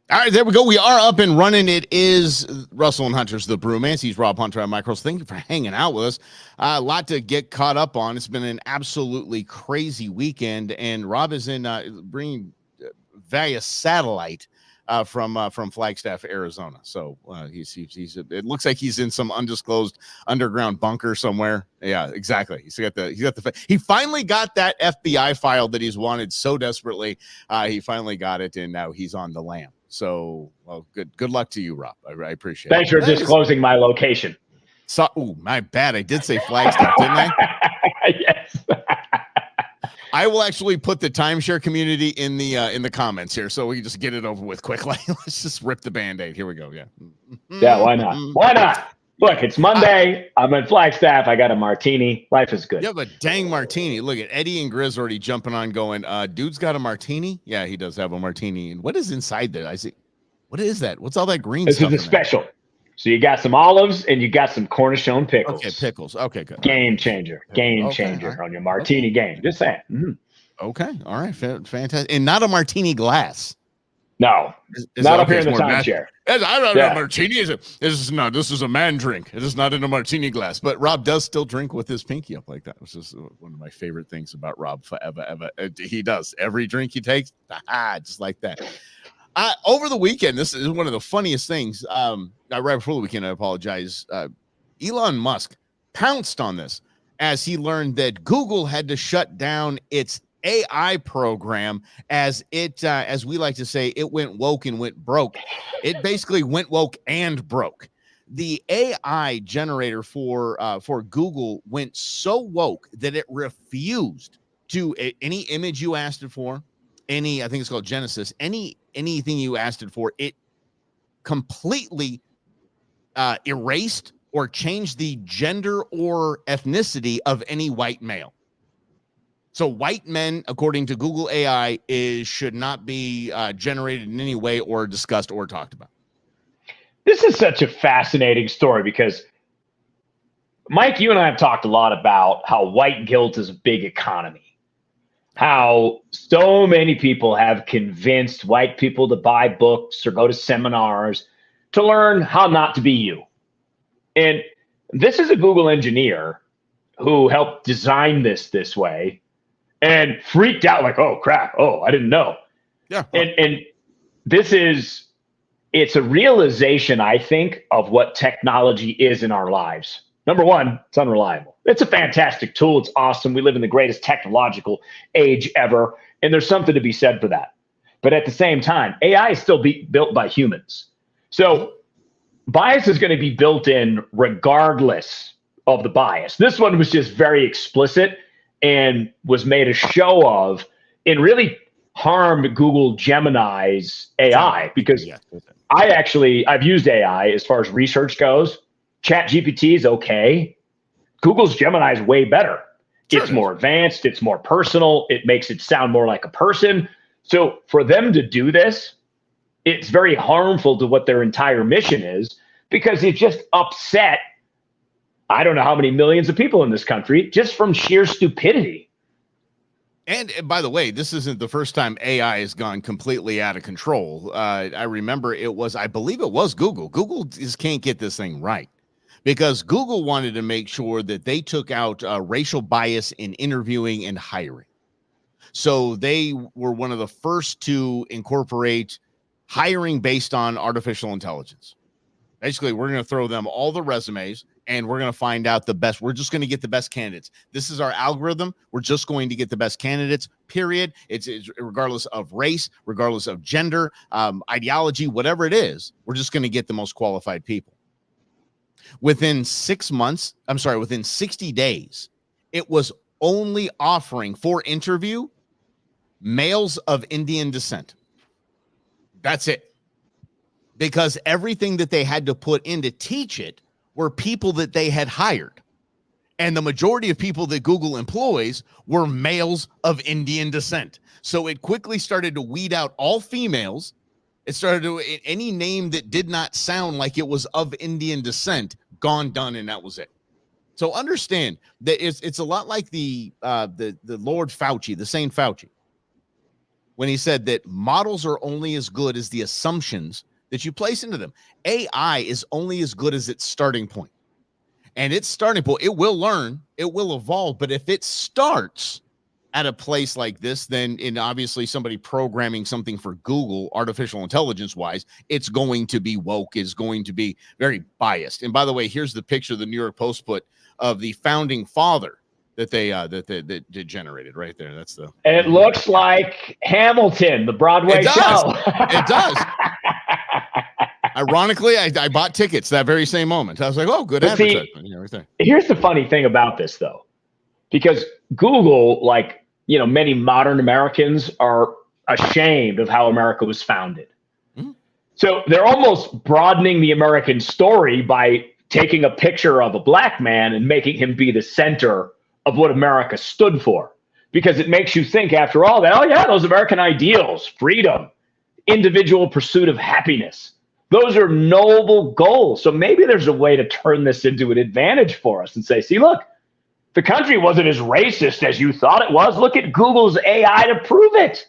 All right, there we go. We are up and running. It is Russell and Hunter's the Brewmance. He's Rob Hunter at Micros. Thank you for hanging out with us. A lot to get caught up on. It's been an absolutely crazy weekend, and Rob is in bringing via satellite from Flagstaff, Arizona. So he's it looks like he's in some undisclosed underground bunker somewhere. Yeah, exactly. He finally got that FBI file that he's wanted so desperately. He finally got it, and now he's on the lam. So, well, good luck to you, Rob. I appreciate it. Thanks for disclosing my location. So, my bad. I did say Flagstaff, didn't I? Yes. I will actually put the timeshare community in the comments here, so we can just get it over with quickly. Let's just rip the Band-Aid. Here we go. Yeah. Yeah. Why not? Why not? Look, it's Monday. I'm in Flagstaff. I got a martini. Life is good. Yeah, but dang martini. Look at Eddie and Grizz already jumping on going, dude's got a martini? Yeah, he does have a martini. And what is inside there? I see. What is that? What's all that green stuff? This is a special. So you got some olives and you got some cornerstone pickles. Okay, pickles. Okay, good. Game changer. Game changer on your martini game. Just saying. Mm-hmm. Okay. All right. Fantastic. And not a martini glass. No, not up here in the timeshare. I don't know. Martini this is a man drink. It is not in a martini glass. But Rob does still drink with his pinky up like that, which is one of my favorite things about Rob forever. He does every drink he takes, just like that. Over the weekend, this is one of the funniest things. Right before the weekend, I apologize. Elon Musk pounced on this as he learned that Google had to shut down its AI program as we like to say, it went woke and went broke. It basically went woke and broke. The AI generator for Google went so woke that it refused to any image you asked it for, I think it's called Genesis, anything you asked it for, it completely erased or changed the gender or ethnicity of any white male. So white men, according to Google AI, should not be generated in any way or discussed or talked about. This is such a fascinating story because, Mike, you and I have talked a lot about how white guilt is a big economy. How so many people have convinced white people to buy books or go to seminars to learn how not to be you. And this is a Google engineer who helped design this way. And freaked out like, oh, crap. Oh, I didn't know. Yeah. And it's a realization, I think, of what technology is in our lives. Number one, it's unreliable. It's a fantastic tool. It's awesome. We live in the greatest technological age ever. And there's something to be said for that. But at the same time, AI is still built by humans. So bias is going to be built in regardless of the bias. This one was just very explicit and was made a show of and really harmed Google Gemini's AI because I've used AI as far as research goes. ChatGPT is okay. Google's Gemini is way better. Sure. It's more advanced. It's more personal. It makes it sound more like a person. So for them to do this, it's very harmful to what their entire mission is because it just upset I don't know how many millions of people in this country just from sheer stupidity. And by the way, this isn't the first time AI has gone completely out of control. I remember I believe it was Google. Google just can't get this thing right because Google wanted to make sure that they took out racial bias in interviewing and hiring. So they were one of the first to incorporate hiring based on artificial intelligence. Basically, we're going to throw them all the resumes and we're going to find out the best. We're just going to get the best candidates. This is our algorithm. We're just going to get the best candidates, period. It's regardless of race, regardless of gender, ideology, whatever it is, we're just going to get the most qualified people. Within 60 days, it was only offering for interview males of Indian descent. That's it. Because everything that they had to put in to teach it were people that they had hired. And the majority of people that Google employs were males of Indian descent. So it quickly started to weed out all females. It started to, any name that did not sound like it was of Indian descent, gone, done, and that was it. So understand that it's a lot like the Lord Fauci, the Saint Fauci. when he said that models are only as good as the assumptions that you place into them. AI is only as good as its starting point. And its starting point, it will learn, it will evolve. But if it starts at a place like this, then in obviously somebody programming something for Google, artificial intelligence wise, it's going to be woke, is going to be very biased. And by the way, here's the picture the New York Post put of the founding father that they generated right there. That's the. It looks like Hamilton, the Broadway show. It does. Ironically, I bought tickets that very same moment. I was like, oh, good advertisement. Right there. Here's the funny thing about this, though, because Google, like, many modern Americans are ashamed of how America was founded. Mm-hmm. So they're almost broadening the American story by taking a picture of a black man and making him be the center of what America stood for, because it makes you think, after all, that, oh, yeah, those American ideals, freedom, individual pursuit of happiness, those are noble goals. So maybe there's a way to turn this into an advantage for us and say, see, look, the country wasn't as racist as you thought it was. Look at Google's AI to prove it.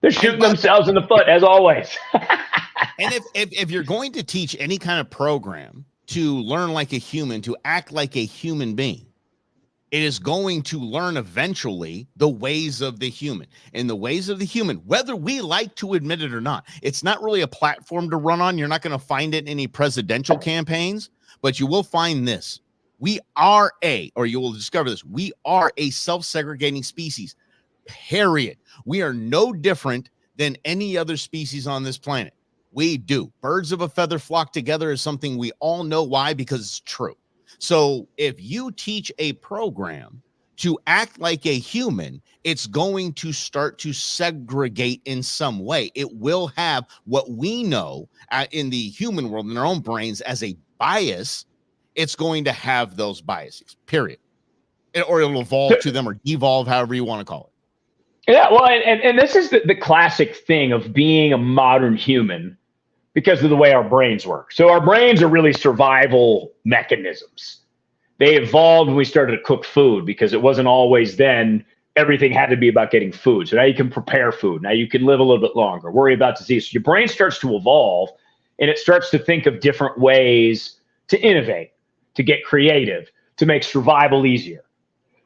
They're shooting themselves in the foot, as always. And if you're going to teach any kind of program to learn like a human, to act like a human being, it is going to learn eventually the ways of the human. And the ways of the human, whether we like to admit it or not, it's not really a platform to run on. You're not going to find it in any presidential campaigns, but you will find this. We are or you will discover this, we are a self-segregating species, period. We are no different than any other species on this planet. We do. Birds of a feather flock together is something we all know. Why? Because it's true. So if you teach a program to act like a human, it's going to start to segregate in some way. It will have what we know in the human world, in our own brains, as a bias. It's going to have those biases, period. Or it'll evolve to them or devolve, however you want to call it. Yeah, well, and this is the classic thing of being a modern human, because of the way our brains work. So our brains are really survival mechanisms. They evolved when we started to cook food, because it wasn't always then everything had to be about getting food. So now you can prepare food. Now you can live a little bit longer, worry about disease. So your brain starts to evolve, and it starts to think of different ways to innovate, to get creative, to make survival easier.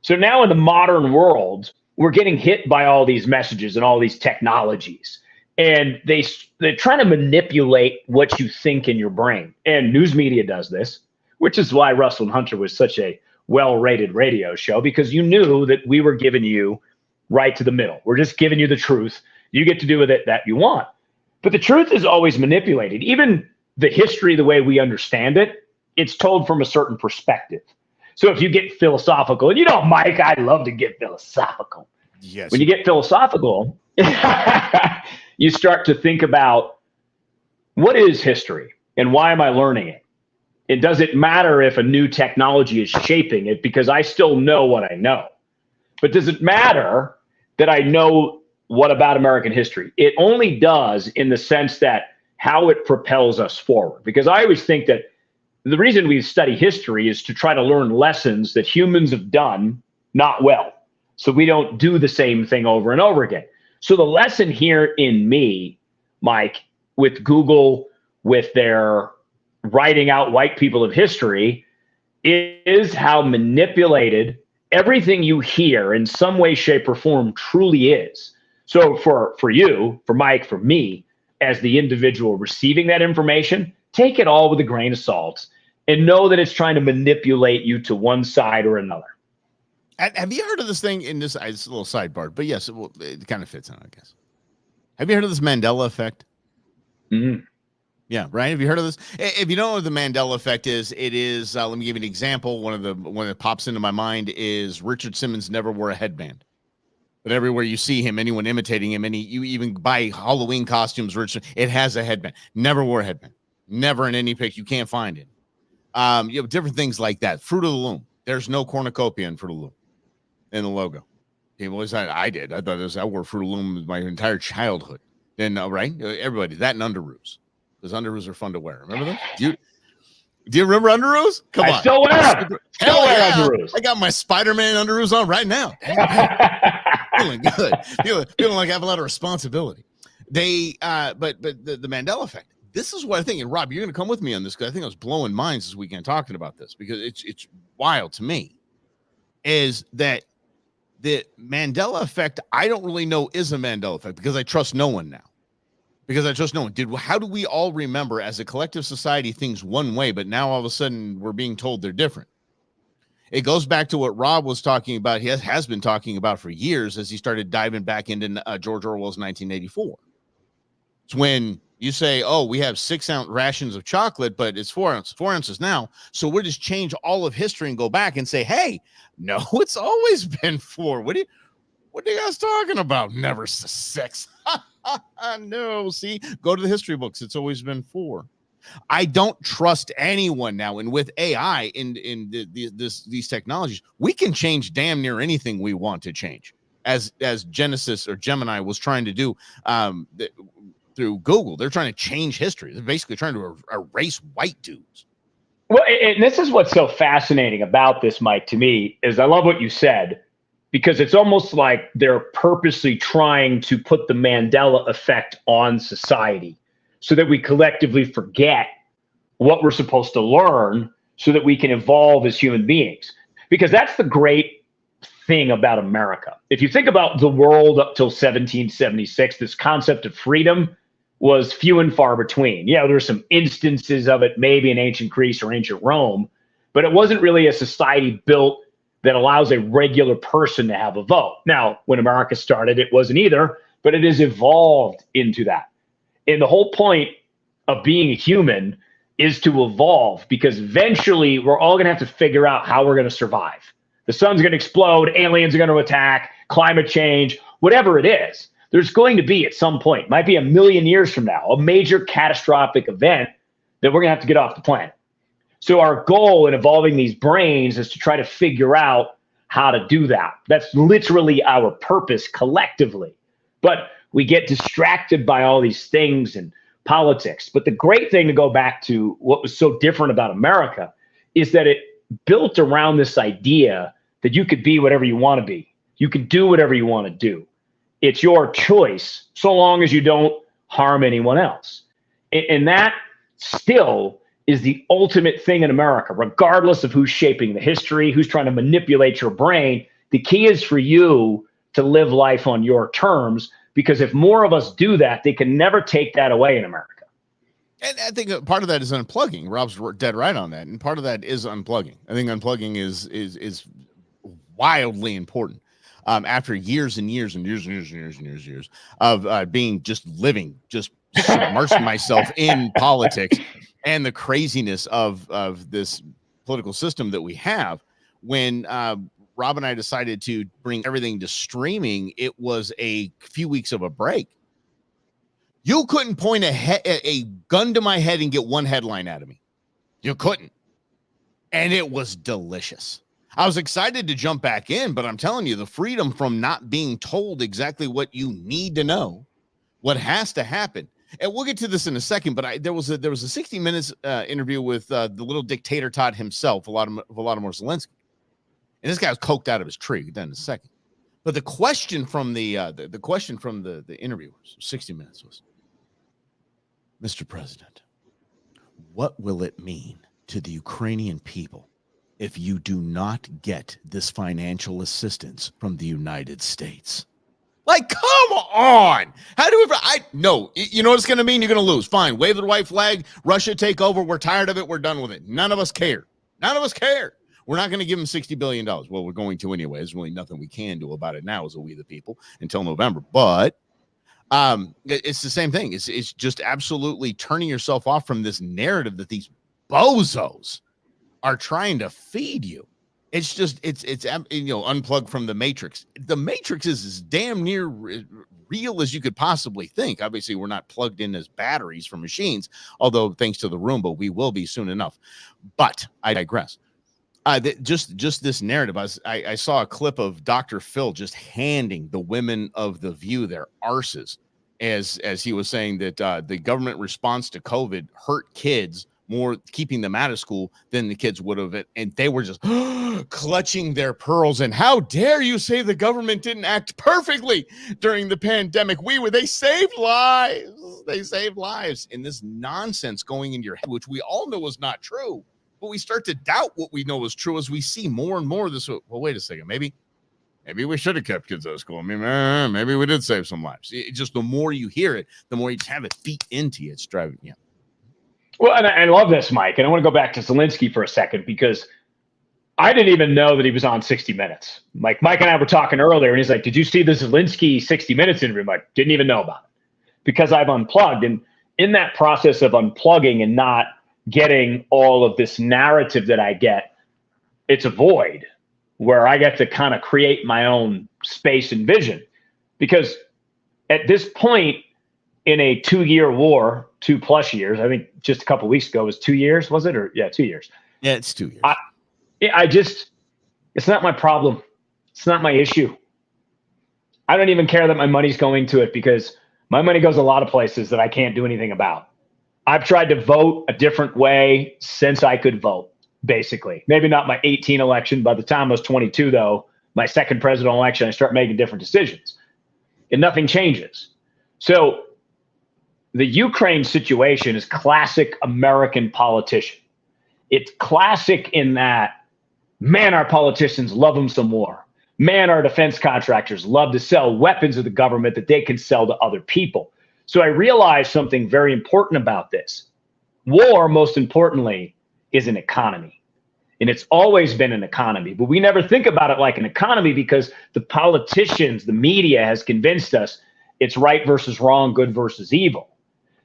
So now in the modern world, we're getting hit by all these messages and all these technologies. And they're trying to manipulate what you think in your brain. And news media does this, which is why Russell and Hunter was such a well-rated radio show, because you knew that we were giving you right to the middle. We're just giving you the truth. You get to do with it that you want. But the truth is always manipulated. Even the history, the way we understand it, it's told from a certain perspective. So if you get philosophical, and Mike, I love to get philosophical. Yes. When you get philosophical, you start to think about, what is history and why am I learning it? And does it matter if a new technology is shaping it, because I still know what I know? But does it matter that I know what about American history? It only does, in the sense that how it propels us forward. Because I always think that the reason we study history is to try to learn lessons that humans have done not well, so we don't do the same thing over and over again. So the lesson here in me, Mike, with Google, with their writing out white people of history, is how manipulated everything you hear in some way, shape, or form truly is. So for you, for Mike, for me, as the individual receiving that information, take it all with a grain of salt and know that it's trying to manipulate you to one side or another. Have you heard of this thing in this? It's a little sidebar, but yes, it kind of fits in, I guess. Have you heard of this Mandela effect? Mm-hmm. Yeah, right. Have you heard of this? If you don't know what the Mandela effect is, it is. Let me give you an example. One that pops into my mind is Richard Simmons never wore a headband, but everywhere you see him, anyone imitating him, you even buy Halloween costumes, Richard, it has a headband. Never wore a headband. Never in any picture. You can't find it. You have different things like that. Fruit of the Loom. There's no cornucopia in Fruit of the Loom in the logo. I did. I thought I wore Fruit of the Loom my entire childhood. Then, right? Everybody, that and underoos. Because underoos are fun to wear. Remember them? Do you remember underoos? Come on. I still wear them. Hell yeah. Underoos. I got my Spider-Man underoos on right now. feeling good, feeling like I have a lot of responsibility. They, but the Mandela effect. This is what I think. And Rob, you're going to come with me on this because I think I was blowing minds this weekend talking about this because it's wild to me. Is that the Mandela effect? I don't really know is a Mandela effect because I trust no one now. Because I trust no one. How do we all remember as a collective society things one way, but now all of a sudden we're being told they're different? It goes back to what Rob was talking about. He has been talking about for years as he started diving back into George Orwell's 1984. It's when you say, oh, we have 6-ounce rations of chocolate, but it's 4 ounces now. So we'll just change all of history and go back and say, hey, no, it's always been 4. What are you guys talking about? Never 6. No, see, go to the history books. It's always been 4. I don't trust anyone now. And with AI in these technologies, we can change damn near anything we want to change. As Genesis or Gemini was trying to do through Google, they're trying to change history. They're basically trying to erase white dudes. Well, and this is what's so fascinating about this, Mike, to me, is I love what you said. Because it's almost like they're purposely trying to put the Mandela effect on society so that we collectively forget what we're supposed to learn so that we can evolve as human beings. Because that's the great thing about America. If you think about the world up till 1776, this concept of freedom was few and far between. Yeah, there were some instances of it, maybe in ancient Greece or ancient Rome, but it wasn't really a society built that allows a regular person to have a vote. Now, when America started, it wasn't either, but it has evolved into that. And the whole point of being a human is to evolve because eventually we're all going to have to figure out how we're going to survive. The sun's going to explode, aliens are going to attack, climate change, whatever it is. There's going to be at some point, might be 1 million years from now, a major catastrophic event that we're going to have to get off the planet. So our goal in evolving these brains is to try to figure out how to do that. That's literally our purpose collectively. But we get distracted by all these things and politics. But the great thing, to go back to what was so different about America, is that it built around this idea that you could be whatever you want to be. You can do whatever you want to do. It's your choice, so long as you don't harm anyone else. And that still is the ultimate thing in America, regardless of who's shaping the history, who's trying to manipulate your brain. The key is for you to live life on your terms, because if more of us do that, they can never take that away in America. And I think part of that is unplugging. Rob's dead right on that. And part of that is unplugging. I think unplugging is wildly important. After years and years and years and years and years and years and years of being just living, just immersing myself in politics and the craziness of this political system that we have, when Rob and I decided to bring everything to streaming, it was a few weeks of a break. You couldn't point a gun to my head and get one headline out of me. You couldn't. And it was delicious. I was excited to jump back in, but I'm telling you, the freedom from not being told exactly what you need to know, what has to happen. And we'll get to this in a second, but there was a 60 Minutes interview with the little Dictator-Tot himself, Volodymyr Zelensky. And this guy was coked out of his tree. Then in a second. But the question from the interview, 60 Minutes, was, Mr. President, what will it mean to the Ukrainian people if you do not get this financial assistance from the United States? Like, come on. How do you know what it's going to mean? You're going to lose. Fine. Wave the white flag. Russia take over. We're tired of it. We're done with it. None of us care. None of us care. We're not going to give them $60 billion. Well, we're going to anyway. There's really nothing we can do about it now as a we the people until November. But it's the same thing. It's just absolutely turning yourself off from this narrative that these bozos are trying to feed you. It's just it's unplugged from the Matrix. The Matrix is as damn near real as you could possibly think. Obviously, we're not plugged in as batteries for machines, although thanks to the Roomba, we will be soon enough. But I digress. Just this narrative. I saw a clip of Dr. Phil just handing the women of The View their arses as he was saying that the government response to COVID hurt kids more keeping them out of school than the kids would have. And they were just clutching their pearls. And how dare you say the government didn't act perfectly during the pandemic? They saved lives. They saved lives. And this nonsense going into your head, which we all know is not true, but we start to doubt what we know is true as we see more and more of this. Well, wait a second. Maybe we should have kept kids out of school. I mean, maybe we did save some lives. Just the more you hear it, the more you have it feed into you. It's driving you. Well, and I love this, Mike. And I want to go back to Zelensky for a second, because I didn't even know that he was on 60 Minutes. Mike and I were talking earlier, and he's like, "Did you see the Zelensky 60 Minutes interview?" I'm like, didn't even know about it, because I've unplugged. And in that process of unplugging and not getting all of this narrative that I get, it's a void where I get to kind of create my own space and vision. Because at this point in a 2-year war, 2+ years, I think just a couple of weeks ago was 2 years, was it? Or yeah, 2 years. Yeah, it's 2 years. It's not my problem. It's not my issue. I don't even care that my money's going to it, because my money goes a lot of places that I can't do anything about. I've tried to vote a different way since I could vote, basically. Maybe not my 18 election. By the time I was 22, though, my second presidential election, I start making different decisions. And nothing changes. So the Ukraine situation is classic American politician. It's classic in that, man, our politicians love them some more. Man, our defense contractors love to sell weapons of the government that they can sell to other people. So I realized something very important about this. War, most importantly, is an economy. And it's always been an economy. But we never think about it like an economy, because the politicians, the media has convinced us it's right versus wrong, good versus evil.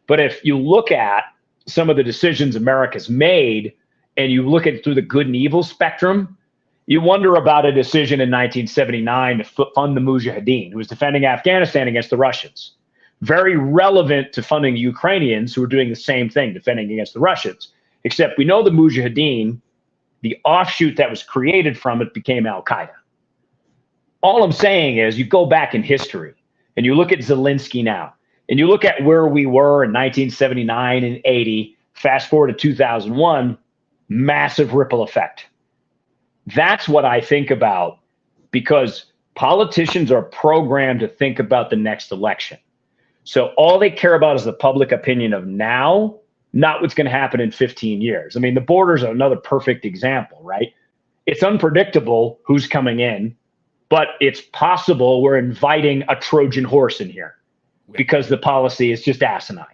But if you look at some of the decisions America's made, and you look at it through the good and evil spectrum, you wonder about a decision in 1979 to fund the Mujahideen, who was defending Afghanistan against the Russians. Very relevant to funding the Ukrainians, who were doing the same thing, defending against the Russians. Except we know the Mujahideen, the offshoot that was created from it, became Al-Qaeda. All I'm saying is, you go back in history and you look at Zelensky now, and you look at where we were in 1979 and 80, fast forward to 2001, massive ripple effect. That's what I think about, because politicians are programmed to think about the next election. So all they care about is the public opinion of now, not what's going to happen in 15 years. I mean, the borders are another perfect example, right? It's unpredictable who's coming in, but it's possible we're inviting a Trojan horse in here, because the policy is just asinine.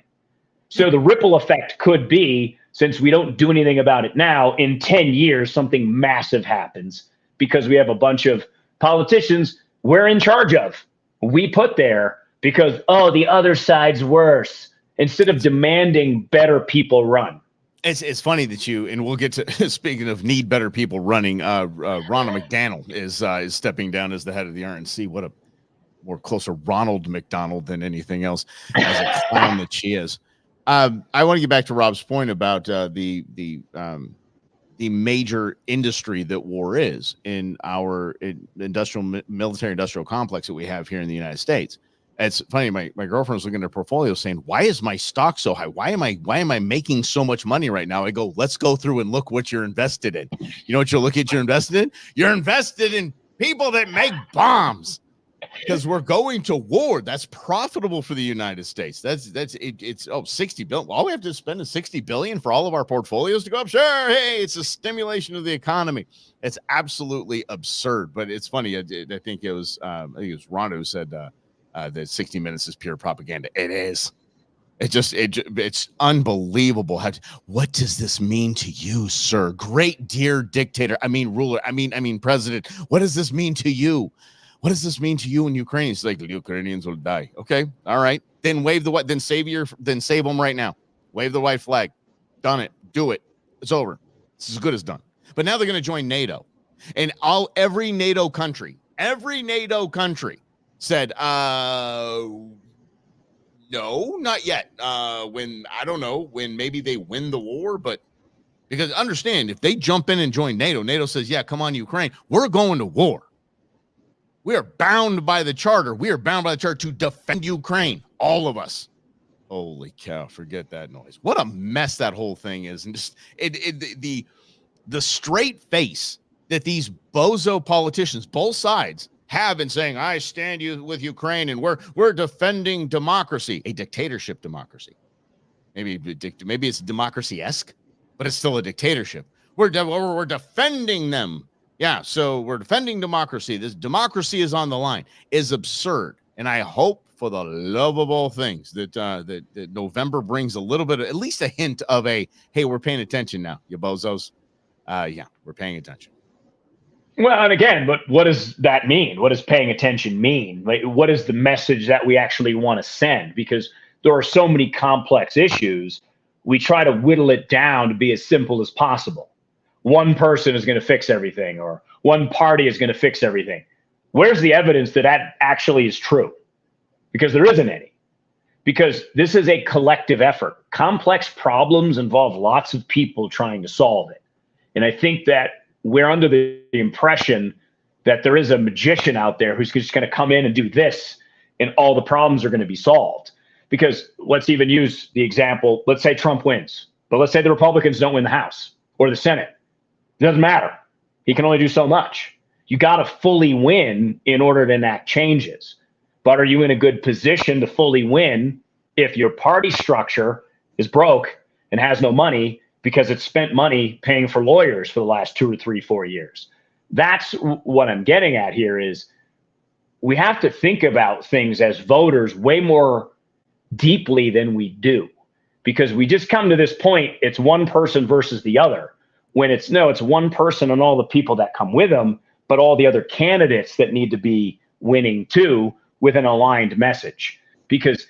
So the ripple effect could be, since we don't do anything about it now, in 10 years, something massive happens, because we have a bunch of politicians we're in charge of, we put there because, oh, the other side's worse, instead of demanding better people run. It's funny that and we'll get to, speaking of need better people running, Ronna McDaniel is stepping down as the head of the RNC. What a more closer Ronald McDonald than anything else, as a clown that she is. I want to get back to Rob's point about the major industry that war is in our military industrial complex that we have here in the United States. It's funny. My girlfriend was looking at her portfolio saying, "Why is my stock so high? Why am I making so much money right now?" I go, "Let's go through and look what you're invested in." You know what you'll look at? You're invested in? You're invested in people that make bombs. Because we're going to war. That's profitable for the United States. It's 60 billion. All we have to spend is 60 billion for all of our portfolios to go up. Sure, hey, it's a stimulation of the economy. It's absolutely absurd. But it's funny. I think it was Rondo who said that 60 Minutes is pure propaganda. It is. It's unbelievable. What does this mean to you, sir? Great dear dictator. I mean, ruler. I mean, president. What does this mean to you? What does this mean to you in Ukraine? It's like, the Ukrainians will die. Okay. All right. Then wave the white, then save them right now. Wave the white flag. Done it. Do it. It's over. It's as good as done. But now they're going to join NATO. And every NATO country said, no, not yet. When maybe they win the war, but because understand, if they jump in and join NATO says, yeah, come on, Ukraine, we're going to war. We are bound by the charter. We are bound by the charter to defend Ukraine, all of us. Holy cow! Forget that noise. What a mess that whole thing is, and just the straight face that these bozo politicians, both sides, have in saying, "I stand with Ukraine, and we're defending democracy, a dictatorship democracy." Maybe it's democracy-esque, but it's still a dictatorship. We're defending them. Yeah, so we're defending democracy. This democracy is on the line is absurd. And I hope for the love of all things that that November brings a little bit of, at least a hint of a, hey, we're paying attention now, you bozos. Yeah, we're paying attention. Well, and again, but what does that mean? What does paying attention mean? Like, what is the message that we actually want to send? Because there are so many complex issues, we try to whittle it down to be as simple as possible. One person is going to fix everything, or one party is going to fix everything. Where's the evidence that that actually is true? Because there isn't any. Because this is a collective effort. Complex problems involve lots of people trying to solve it. And I think that we're under the impression that there is a magician out there who's just going to come in and do this, and all the problems are going to be solved. Because let's even use the example, let's say Trump wins, but let's say the Republicans don't win the House or the Senate. It doesn't matter. He can only do so much. You got to fully win in order to enact changes. But are you in a good position to fully win if your party structure is broke and has no money because it spent money paying for lawyers for the last 2 or 3, 4 years? That's what I'm getting at here is we have to think about things as voters way more deeply than we do, because we just come to this point, it's one person versus the other, when it's one person and all the people that come with them, but all the other candidates that need to be winning too with an aligned message. Because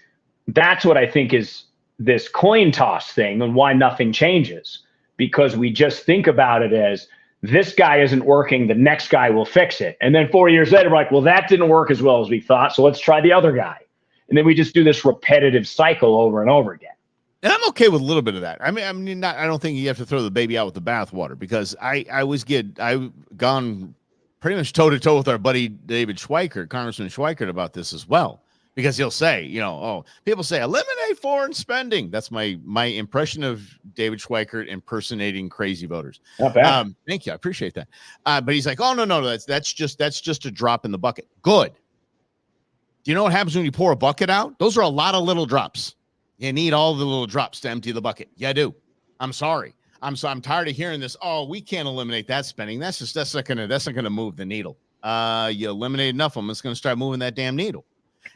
that's what I think is this coin toss thing and why nothing changes, because we just think about it as this guy isn't working, the next guy will fix it. And then 4 years later, we're like, well, that didn't work as well as we thought, so let's try the other guy. And then we just do this repetitive cycle over and over again. And I'm okay with a little bit of that. I don't think you have to throw the baby out with the bathwater, because I've gone pretty much toe to toe with our buddy David Schweikert, Congressman Schweikert, about this as well, because he'll say, people say eliminate foreign spending. That's my impression of David Schweikert impersonating crazy voters. Not bad. Thank you, I appreciate that. But he's like, oh no, that's just a drop in the bucket. Good. Do you know what happens when you pour a bucket out? Those are a lot of little drops. You need all the little drops to empty the bucket. Yeah, I do. I'm sorry. I'm tired of hearing this. Oh, we can't eliminate that spending. That's not gonna move the needle. You eliminate enough of them, it's gonna start moving that damn needle.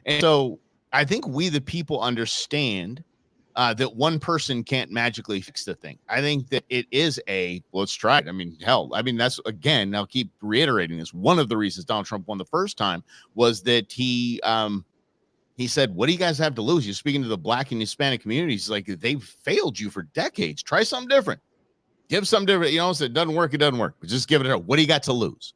And so I think we the people understand that one person can't magically fix the thing. I think that it is let's try it. That's, again, I'll keep reiterating this. One of the reasons Donald Trump won the first time was that he said, what do you guys have to lose? You're speaking to the Black and Hispanic communities. Like, they've failed you for decades. Try something different. Give something different. If it doesn't work, it doesn't work. But just give it a, what do you got to lose?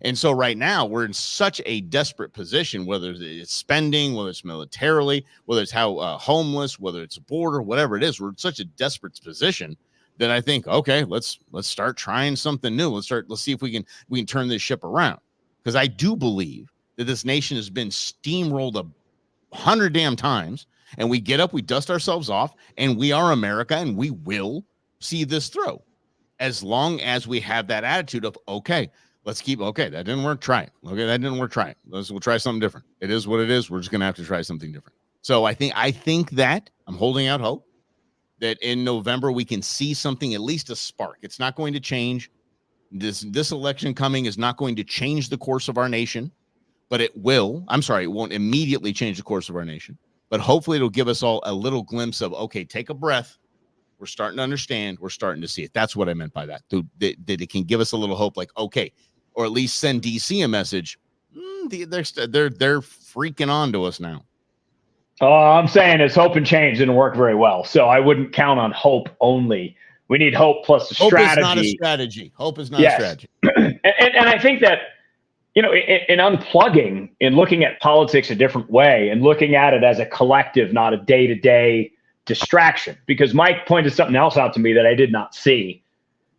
And so right now we're in such a desperate position, whether it's spending, whether it's militarily, whether it's how homeless, whether it's a border, whatever it is, we're in such a desperate position that I think, okay, let's start trying something new. Let's see if we can turn this ship around. Because I do believe that this nation has been steamrolled 100 damn times, and we get up, we dust ourselves off, and we are America, and we will see this through, as long as we have that attitude of, okay, that didn't work, try it. Okay, that didn't work, try it. We'll try something different. It is what it is. We're just gonna have to try something different. So I think that I'm holding out hope that in November we can see something, at least a spark. It's not going to change. This election coming is not going to change the course of our nation, but it will. It won't immediately change the course of our nation, but hopefully it'll give us all a little glimpse of, okay, take a breath. We're starting to understand. We're starting to see it. That's what I meant by that. That it can give us a little hope, like, okay, or at least send DC a message. They're freaking on to us now. I'm saying is hope and change didn't work very well. So I wouldn't count on hope only. We need hope plus a strategy. Hope is not a strategy. Hope is not a strategy. And I think that, in unplugging, in looking at politics a different way and looking at it as a collective, not a day-to-day distraction, because Mike pointed something else out to me that I did not see,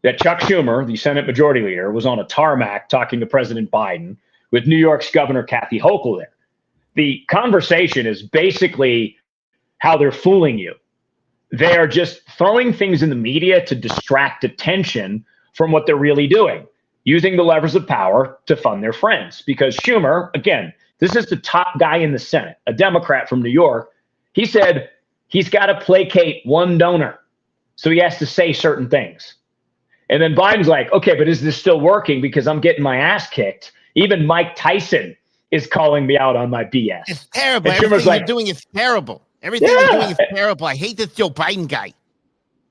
that Chuck Schumer, the Senate Majority Leader, was on a tarmac talking to President Biden with New York's Governor Kathy Hochul there. The conversation is basically, how they're fooling you. They are just throwing things in the media to distract attention from what they're really doing, using the levers of power to fund their friends. Because Schumer, again, this is the top guy in the Senate, a Democrat from New York. He said he's got to placate one donor. So he has to say certain things. And then Biden's like, okay, but is this still working? Because I'm getting my ass kicked. Even Mike Tyson is calling me out on my BS. It's terrible. And Everything like, you're doing is terrible. Everything you're doing is terrible. I hate this Joe Biden guy.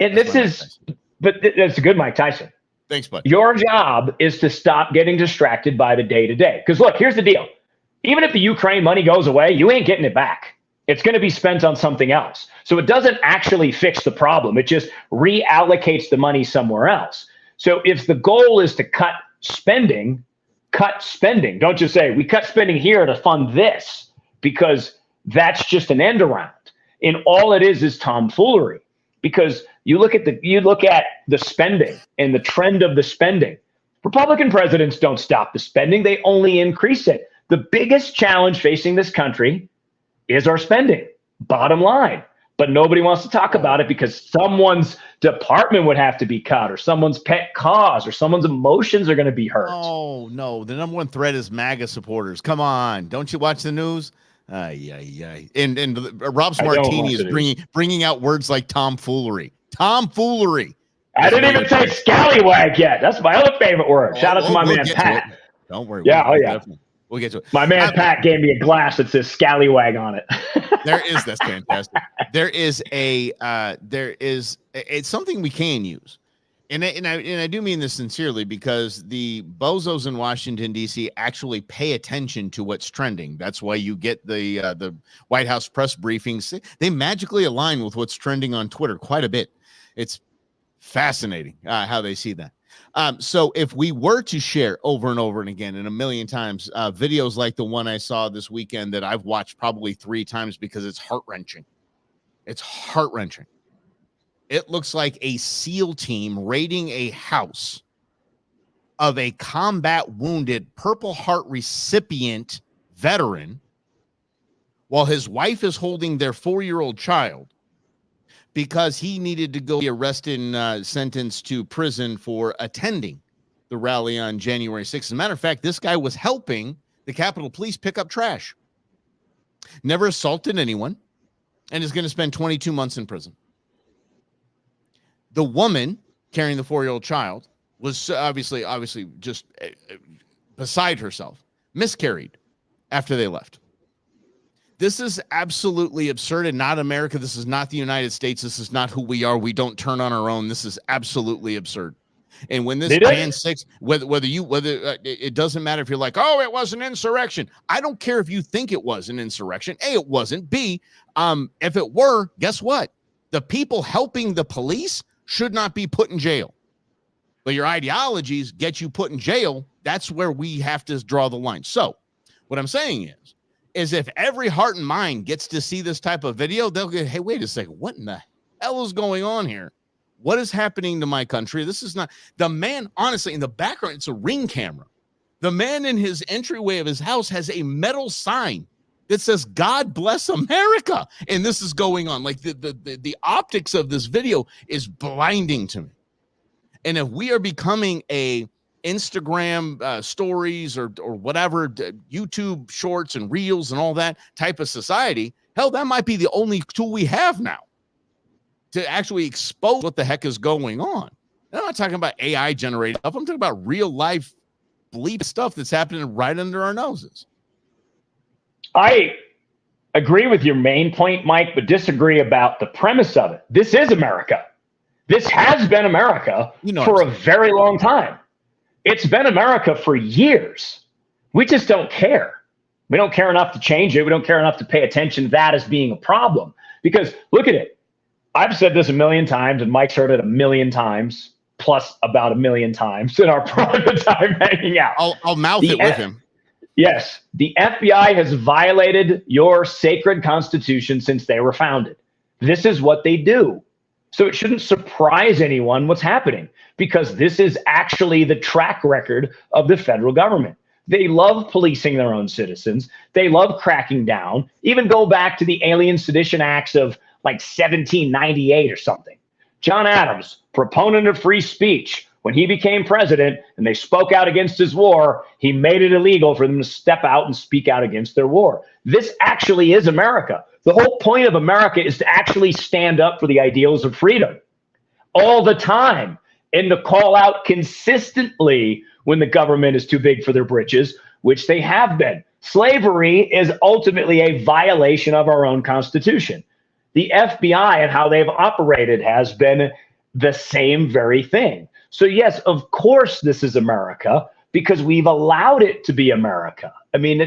And this is, but that's a good Mike Tyson. Thanks, bud. Your job is to stop getting distracted by the day-to-day. Because look, here's the deal. Even if the Ukraine money goes away, you ain't getting it back. It's going to be spent on something else. So it doesn't actually fix the problem. It just reallocates the money somewhere else. So if the goal is to cut spending. Don't just say, we cut spending here to fund this, because that's just an end around. And all it is tomfoolery. Because you look at the spending and the trend of the spending. Republican presidents don't stop the spending. They only increase it. The biggest challenge facing this country is our spending, bottom line. But nobody wants to talk about it because someone's department would have to be cut, or someone's pet cause, or someone's emotions are going to be hurt. Oh, no. The number one threat is MAGA supporters. Come on. Don't you watch the news? And Rob's Martini is bringing out words like tomfoolery. Tomfoolery. I didn't even say scallywag yet. That's my other favorite word. Shout out to my man, Pat. Don't worry. Yeah, We'll get to it. My man Pat gave me a glass that says scallywag on it. That's fantastic. It's something we can use. And I do mean this sincerely, because the bozos in Washington, D.C. actually pay attention to what's trending. That's why you get the White House press briefings. They magically align with what's trending on Twitter quite a bit. It's fascinating how they see that. So if we were to share over and over and again and a million times videos like the one I saw this weekend that I've watched probably 3 times because it's heart-wrenching. It's heart-wrenching. It looks like a SEAL team raiding a house of a combat wounded Purple Heart recipient veteran while his wife is holding their 4-year-old child, because he needed to go be arrested and sentenced to prison for attending the rally on January 6th. As a matter of fact, this guy was helping the Capitol Police pick up trash. Never assaulted anyone, and is going to spend 22 months in prison. The woman carrying the 4-year-old child was obviously just beside herself, miscarried after they left. This is absolutely absurd and not America. This is not the United States. This is not who we are. We don't turn on our own. This is absolutely absurd. And when this Jan 6, whether it doesn't matter if you're like, oh, it was an insurrection. I don't care if you think it was an insurrection. A, it wasn't. B, if it were, guess what? The people helping the police should not be put in jail. But your ideologies get you put in jail. That's where we have to draw the line. So what I'm saying is if every heart and mind gets to see this type of video, they'll go, hey, wait a second. What in the hell is going on here? What is happening to my country? This is not the man. Honestly, in the background, it's a Ring camera. The man in his entryway of his house has a metal sign that says, God bless America. And this is going on. Like the optics of this video is blinding to me. And if we are becoming a Instagram stories or whatever, YouTube shorts and reels and all that type of society, hell, that might be the only tool we have now to actually expose what the heck is going on. I'm not talking about AI generated stuff. I'm talking about real life bleep stuff that's happening right under our noses. I agree with your main point, Mike, but disagree about the premise of it. This is America. This has been America for a very long time. It's been America for years. We just don't care. We don't care enough to change it. We don't care enough to pay attention to that as being a problem. Because look at it. I've said this a million times, and Mike's heard it a million times, plus about a million times in our private time hanging out. I'll mouth it with him. Yes. The FBI has violated your sacred Constitution since they were founded. This is what they do. So it shouldn't surprise anyone what's happening, because this is actually the track record of the federal government. They love policing their own citizens. They love cracking down. Even go back to the Alien Sedition Acts of like 1798 or something. John Adams, proponent of free speech, when he became president and they spoke out against his war, he made it illegal for them to step out and speak out against their war. This actually is America. The whole point of America is to actually stand up for the ideals of freedom all the time and to call out consistently when the government is too big for their britches, which they have been. Slavery is ultimately a violation of our own Constitution. The FBI and how they've operated has been the same very thing. So yes, of course, this is America because we've allowed it to be America. I mean, I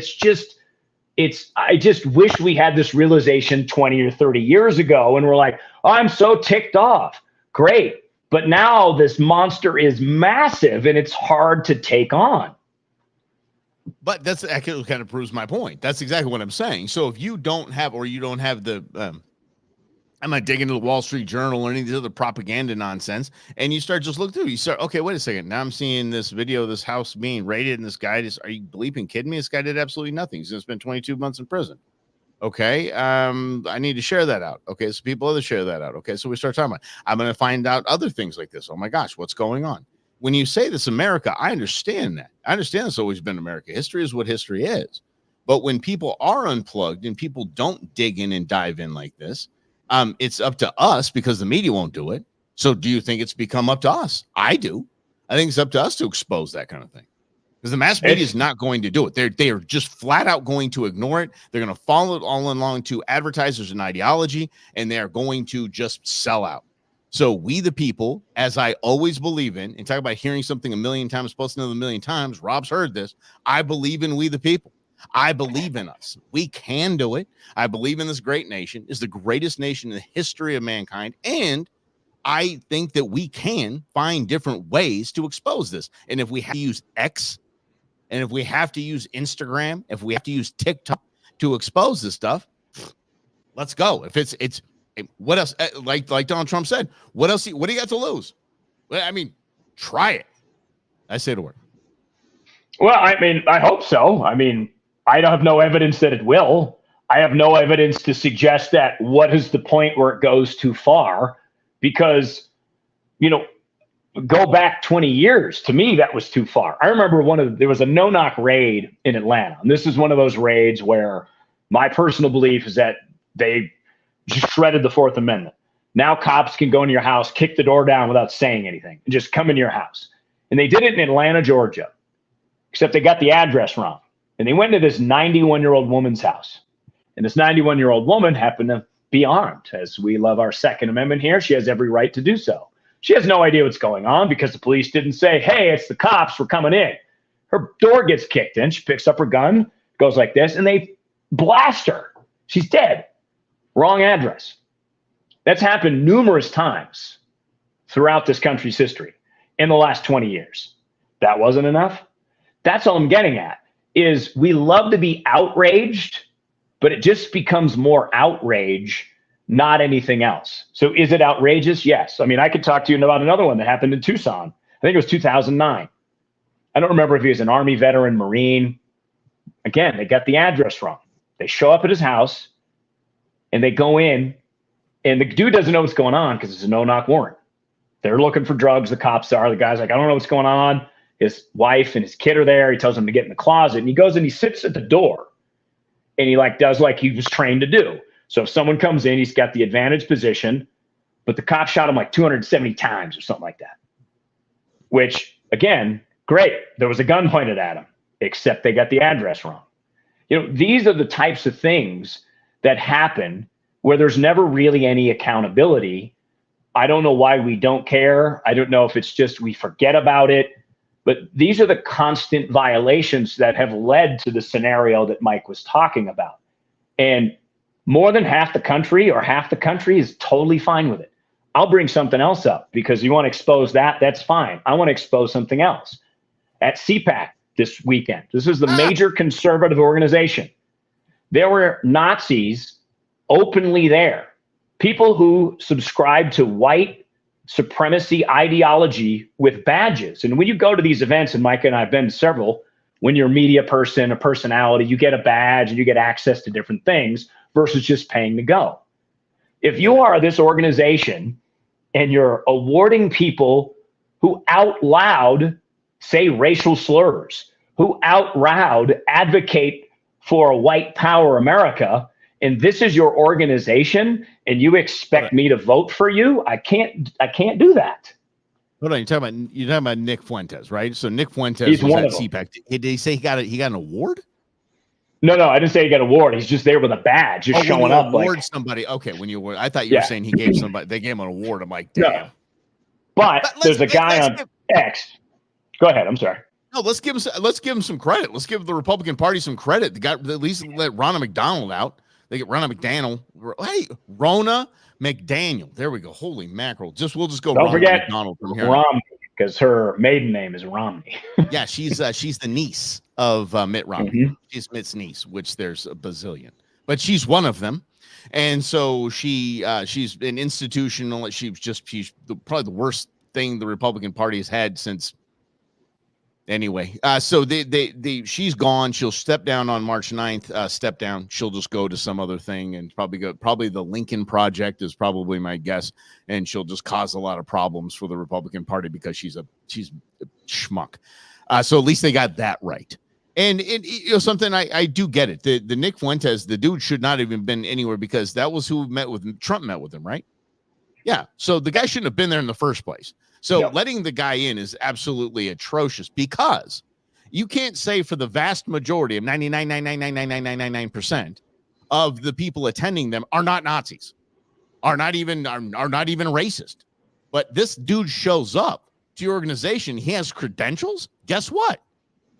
just wish we had this realization 20 or 30 years ago and we're like, oh, I'm so ticked off. Great. But now this monster is massive and it's hard to take on. But that kind of proves my point. That's exactly what I'm saying. So if you don't have the, I'm not digging into the Wall Street Journal or any of the other propaganda nonsense, and you start just looking through, you start, okay, wait a second. Now I'm seeing this video of this house being raided, and this guy are you bleeping kidding me? This guy did absolutely nothing. He's going to spend 22 months in prison. Okay, I need to share that out. Okay, so people other share that out. Okay, so we start talking about, I'm going to find out other things like this. Oh my gosh, what's going on? When you say this America, I understand that. I understand it's always been America. History is what history is. But when people are unplugged and people don't dig in and dive in like this, it's up to us because the media won't do it. So do you think it's become up to us? I do. I think it's up to us to expose that kind of thing. Because the mass media is not going to do it. They are just flat out going to ignore it. They're going to follow it all along to advertisers and ideology, and they are going to just sell out. So we the people, as I always believe in, and talk about hearing something a million times plus another million times, Rob's heard this, I believe in we the people. I believe in us. We can do it. I believe in this great nation. It's the greatest nation in the history of mankind, and I think that we can find different ways to expose this. And if we have to use X, and if we have to use Instagram, if we have to use TikTok to expose this stuff, let's go. If it's what else? Like Donald Trump said, what else? What do you got to lose? I mean, try it. I say the word. Well, I mean, I hope so. I mean, I have no evidence that it will. I have no evidence to suggest that what is the point where it goes too far, because, go back 20 years. To me, that was too far. I remember there was a no-knock raid in Atlanta. And this is one of those raids where my personal belief is that they just shredded the Fourth Amendment. Now cops can go into your house, kick the door down without saying anything, and just come into your house. And they did it in Atlanta, Georgia, except they got the address wrong. And they went to this 91-year-old woman's house. And this 91-year-old woman happened to be armed. As we love our Second Amendment here, she has every right to do so. She has no idea what's going on because the police didn't say, hey, it's the cops, we're coming in. Her door gets kicked in. She picks up her gun, goes like this, and they blast her. She's dead. Wrong address. That's happened numerous times throughout this country's history in the last 20 years. That wasn't enough. That's all I'm getting at, is we love to be outraged, but it just becomes more outrage, not anything else. So is it outrageous? Yes. I mean, I could talk to you about another one that happened in Tucson. I think it was 2009. I don't remember if he was an Army veteran, Marine. Again, they got the address wrong. They show up at his house and they go in, and the dude doesn't know what's going on because it's a no-knock warrant. They're looking for drugs. The cops are. The guy's like, I don't know what's going on. His wife and his kid are there. He tells them to get in the closet, and he goes and he sits at the door, and he does like he was trained to do. So if someone comes in, he's got the advantage position, but the cop shot him like 270 times or something like that. Which, again, great. There was a gun pointed at him, except they got the address wrong. These are the types of things that happen where there's never really any accountability. I don't know why we don't care. I don't know if it's just we forget about it. But these are the constant violations that have led to the scenario that Mike was talking about. And more than half the country is totally fine with it. I'll bring something else up because you want to expose that. That's fine. I want to expose something else. At CPAC this weekend, this is the major conservative organization. There were Nazis openly there. People who subscribe to white supremacy ideology with badges. And when you go to these events, and Mike and I have been to several, when you're a media person, a personality, you get a badge and you get access to different things versus just paying to go. If you are this organization and you're awarding people who out loud say racial slurs, who out loud advocate for a white power America, and this is your organization, and you expect me to vote for you, I can't do that. Hold on, you're talking about Nick Fuentes, right? So Nick Fuentes He's was one at of them. CPAC. Did he say he got an award? No, I didn't say he got an award. He's just there with a badge, just showing up. Award somebody. Okay, when you award, I thought you were saying he gave somebody. They gave him an award. I'm like, damn. No. But there's a guy on X. Go ahead. I'm sorry. No, let's give him some credit. Let's give the Republican Party some credit. The guy at least let Ronna McDonald out. They get Ronna McDaniel. Hey, Ronna McDaniel. There we go. Holy mackerel. We'll just go. Don't Ronna forget McDonald from here. Romney, because her maiden name is Romney. Yeah, she's the niece of Mitt Romney. Mm-hmm. She's Mitt's niece, which there's a bazillion, but she's one of them. And so she's an institutional. She's probably the worst thing the Republican Party has had since. Anyway, so she's gone. She'll step down on March 9th. Step down. She'll just go to some other thing and probably the Lincoln Project is probably my guess. And she'll just cause a lot of problems for the Republican Party because she's a schmuck. So at least they got that right. And something I do get it. The Nick Fuentes, the dude should not have even been anywhere because that was who Trump met with him, right? Yeah. So the guy shouldn't have been there in the first place. So letting the guy in is absolutely atrocious because you can't say for the vast majority of 99.9999999% of the people attending them are not Nazis, are not even racist. But this dude shows up to your organization. He has credentials. Guess what?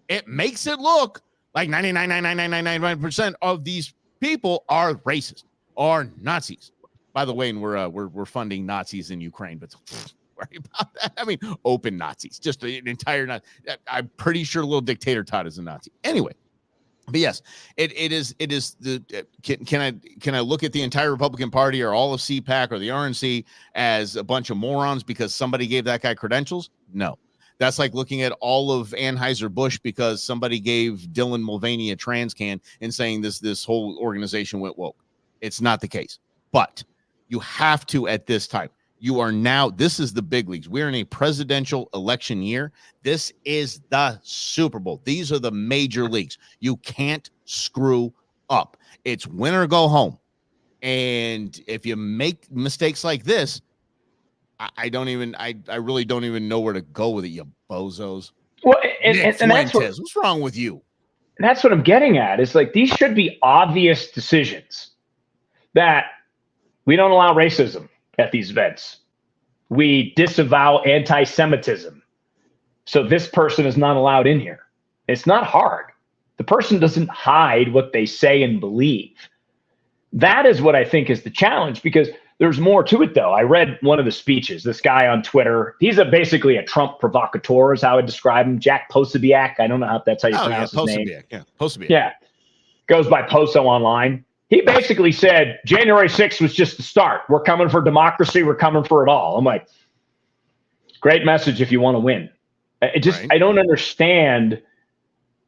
It makes it look like 99.99999% of these people are racist or Nazis. By the way, and we're funding Nazis in Ukraine, but worry about that. I mean, open Nazis, just an entire Nazi. I'm pretty sure little Dictator-Tot is a Nazi. Anyway, but yes, it is the can I look at the entire Republican Party or all of CPAC or the RNC as a bunch of morons because somebody gave that guy credentials? No. That's like looking at all of Anheuser-Busch because somebody gave Dylan Mulvaney a trans can and saying this whole organization went woke. It's not the case. But you have to at this time. This is the big leagues. We're in a presidential election year. This is the Super Bowl. These are the major leagues. You can't screw up. It's win or go home. And if you make mistakes like this, I really don't even know where to go with it, you bozos. Well, and that's what's wrong with you? That's what I'm getting at. It's like these should be obvious decisions that we don't allow racism at these events. We disavow anti-Semitism. So this person is not allowed in here. It's not hard. The person doesn't hide what they say and believe. That is what I think is the challenge because there's more to it, though. I read one of the speeches. This guy on Twitter, he's basically a Trump provocateur is how I describe him. Jack Posobiec. I don't know that's how you pronounce his name. Yeah, Posobiec. Yeah. Goes by Poso online. He basically said January 6th was just the start. We're coming for democracy. We're coming for it all. I'm like, great message if you want to win. I don't understand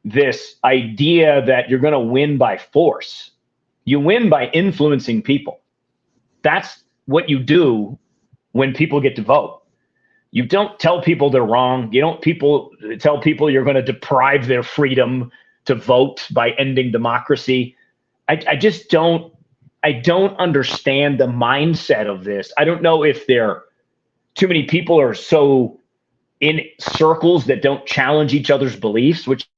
this idea that you're going to win by force. You win by influencing people. That's what you do when people get to vote. You don't tell people they're wrong. You don't tell people you're going to deprive their freedom to vote by ending democracy. I just don't understand the mindset of this. I don't know if too many people are so in circles that don't challenge each other's beliefs, which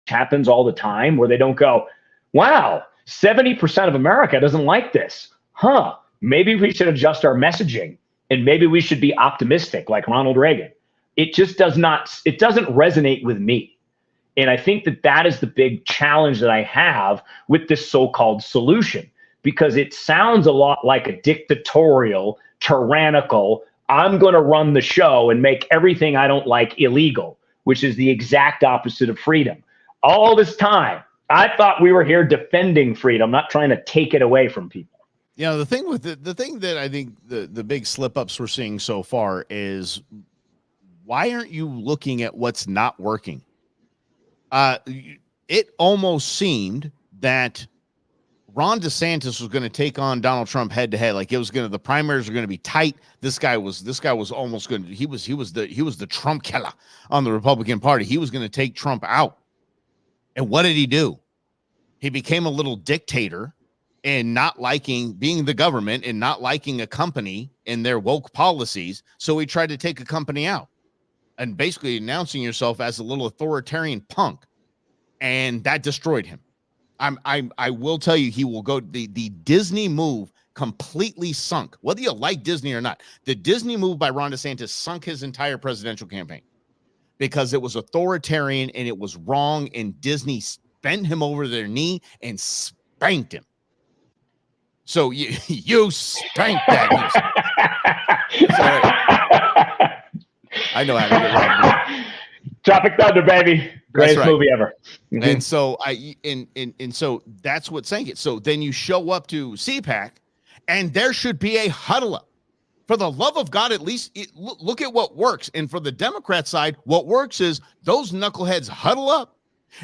happens all the time, where they don't go, wow, 70% of America doesn't like this. Huh, maybe we should adjust our messaging and maybe we should be optimistic like Ronald Reagan. It doesn't resonate with me. And I think that is the big challenge that I have with this so-called solution, because it sounds a lot like a dictatorial, tyrannical, I'm going to run the show and make everything I don't like illegal, which is the exact opposite of freedom. All this time, I thought we were here defending freedom, not trying to take it away from people. The thing that I think the big slip-ups we're seeing so far is, why aren't you looking at what's not working? It almost seemed that Ron DeSantis was going to take on Donald Trump head to head. Like the primaries were going to be tight. This guy was almost going to, he was the Trump killer on the Republican Party. He was going to take Trump out. And what did he do? He became a little dictator and not liking being the government and not liking a company and their woke policies. So he tried to take a company out and basically announcing yourself as a little authoritarian punk. And that destroyed him. I will tell you, he will go. The Disney move completely sunk, whether you like Disney or not. The Disney move by Ron DeSantis sunk his entire presidential campaign because it was authoritarian and it was wrong. And Disney bent him over their knee and spanked him. So you spanked that. I know how to get right. Tropic Thunder, baby. Greatest movie ever. Mm-hmm. And so and so that's what sank it. So then you show up to CPAC and there should be a huddle up. For the love of God, at least look at what works. And for the Democrat side, what works is those knuckleheads huddle up.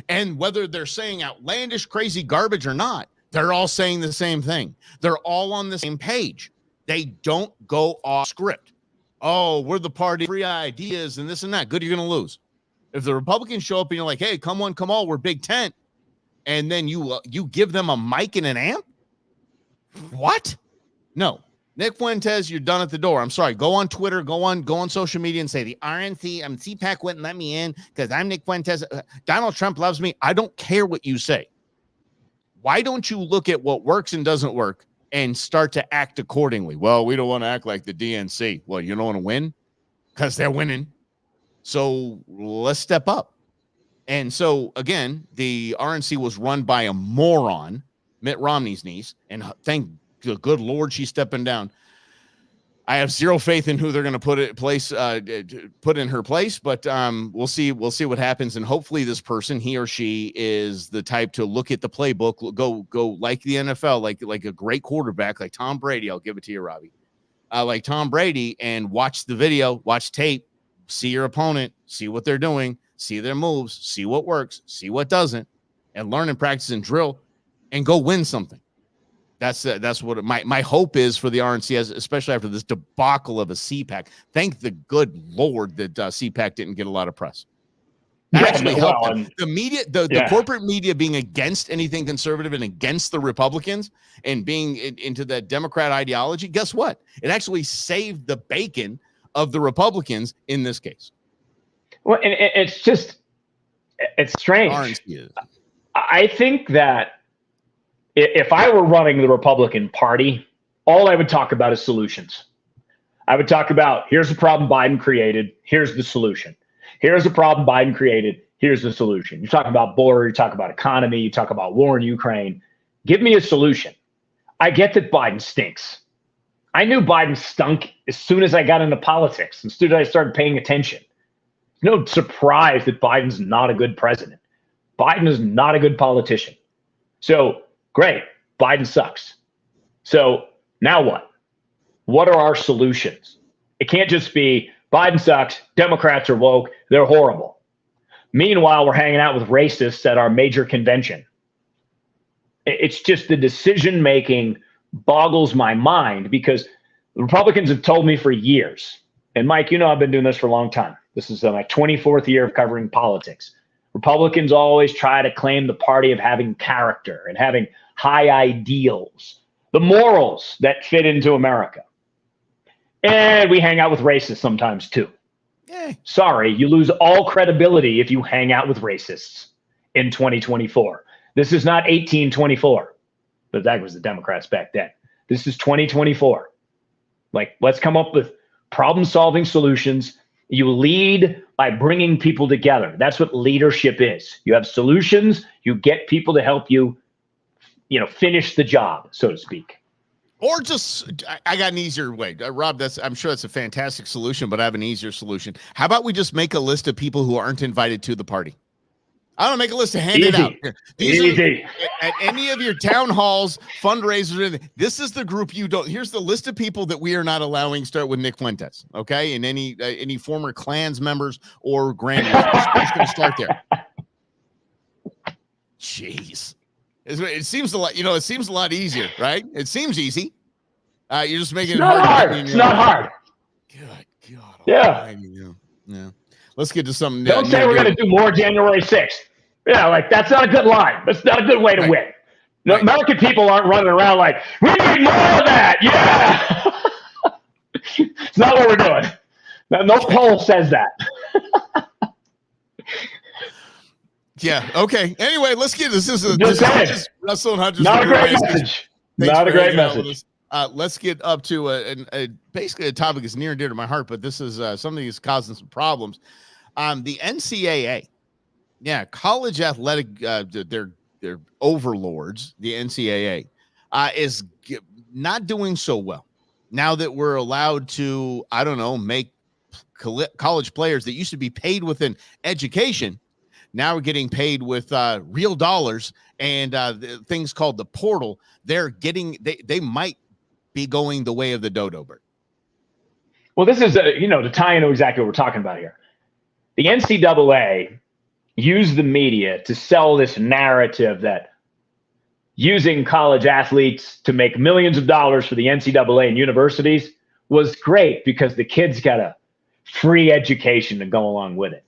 And whether they're saying outlandish, crazy garbage or not, they're all saying the same thing. They're all on the same page. They don't go off script. Oh, we're the party, free ideas and this and that. Good, you're going to lose. If the Republicans show up and you're like, hey, come on, come all, we're Big Tent, and then you give them a mic and an amp? What? No. Nick Fuentes, you're done at the door. I'm sorry. Go on Twitter, go on social media and say the RNC, CPAC wouldn't let me in because I'm Nick Fuentes. Donald Trump loves me. I don't care what you say. Why don't you look at what works and doesn't work and start to act accordingly? Well, we don't want to act like the DNC. Well, you don't want to win because they're winning. So let's step up. And so, again, the RNC was run by a moron, Mitt Romney's niece, and thank the good Lord she's stepping down. I have zero faith in who they're going to put in her place, but we'll see what happens. And hopefully this person, he or she, is the type to look at the playbook, go like the NFL, like a great quarterback, like Tom Brady. I'll give it to you, Robbie. Like Tom Brady, and watch the video, watch tape. See your opponent, see what they're doing, see their moves, see what works, see what doesn't, and learn and practice and drill and go win something. That's what my hope is for the RNC, especially after this debacle of a CPAC. Thank the good Lord that CPAC didn't get a lot of press. That actually helped them. The media, the corporate media being against anything conservative and against the Republicans and being into that Democrat ideology, guess what? It actually saved the bacon of the Republicans in this case. Well, and it's strange. I think that if I were running the Republican Party, all I would talk about is solutions. I would talk about, here's the problem Biden created, here's the solution. Here's the problem Biden created, here's the solution. You talk about border, you talk about economy, you talk about war in Ukraine. Give me a solution. I get that Biden stinks. I knew Biden stunk as soon as I got into politics, as soon as I started paying attention. No surprise that Biden's not a good president. Biden is not a good politician. So, great, Biden sucks. So, now what? What are our solutions? It can't just be Biden sucks, Democrats are woke, they're horrible. Meanwhile, we're hanging out with racists at our major convention. It's just the decision-making boggles my mind, because the Republicans have told me for years, and Mike, you know I've been doing this for a long time. This is my 24th year of covering politics. Republicans always try to claim the party of having character and having high ideals, the morals that fit into America. And we hang out with racists sometimes too. Sorry, you lose all credibility if you hang out with racists in 2024. This is not 1824. But that was the Democrats back then. This is 2024. Like, let's come up with problem-solving solutions. You lead by bringing people together. That's what leadership is. You have solutions. You get people to help you, finish the job, so to speak. Or just, I got an easier way. Rob, I'm sure that's a fantastic solution, but I have an easier solution. How about we just make a list of people who aren't invited to the party? I don't make a list to hand it out. At any of your town halls, fundraisers, this is the group you don't. Here's the list of people that we are not allowing. Start with Nick Fuentes, okay? And any former Klans members or grandmothers. We're just going to start there. Jeez. It seems a lot, it seems a lot easier, right? It seems easy. You're just making It's not hard. It's not hard. Good God. Yeah. Almighty, yeah. Let's get to something. Don't say we're going to do more January 6th. Yeah, like that's not a good line. That's not a good way to win. No, Right. American people aren't running around like, we need more of that. Yeah. It's not what we're doing. No poll says that. Yeah. Okay. Anyway, let's get this. This is Russell and Hunter's. Not a great message. Not a great message. Let's get up to basically a topic that's near and dear to my heart, but this is something that's causing some problems. The NCAA, college athletic, their overlords, the NCAA, is not doing so well now that we're allowed to, make college players that used to be paid within education. Now we're getting paid with real dollars and things called the portal. They might be going the way of the dodo bird. Well, this is, to tie into exactly what we're talking about here. The NCAA used the media to sell this narrative that using college athletes to make millions of dollars for the NCAA and universities was great because the kids got a free education to go along with it.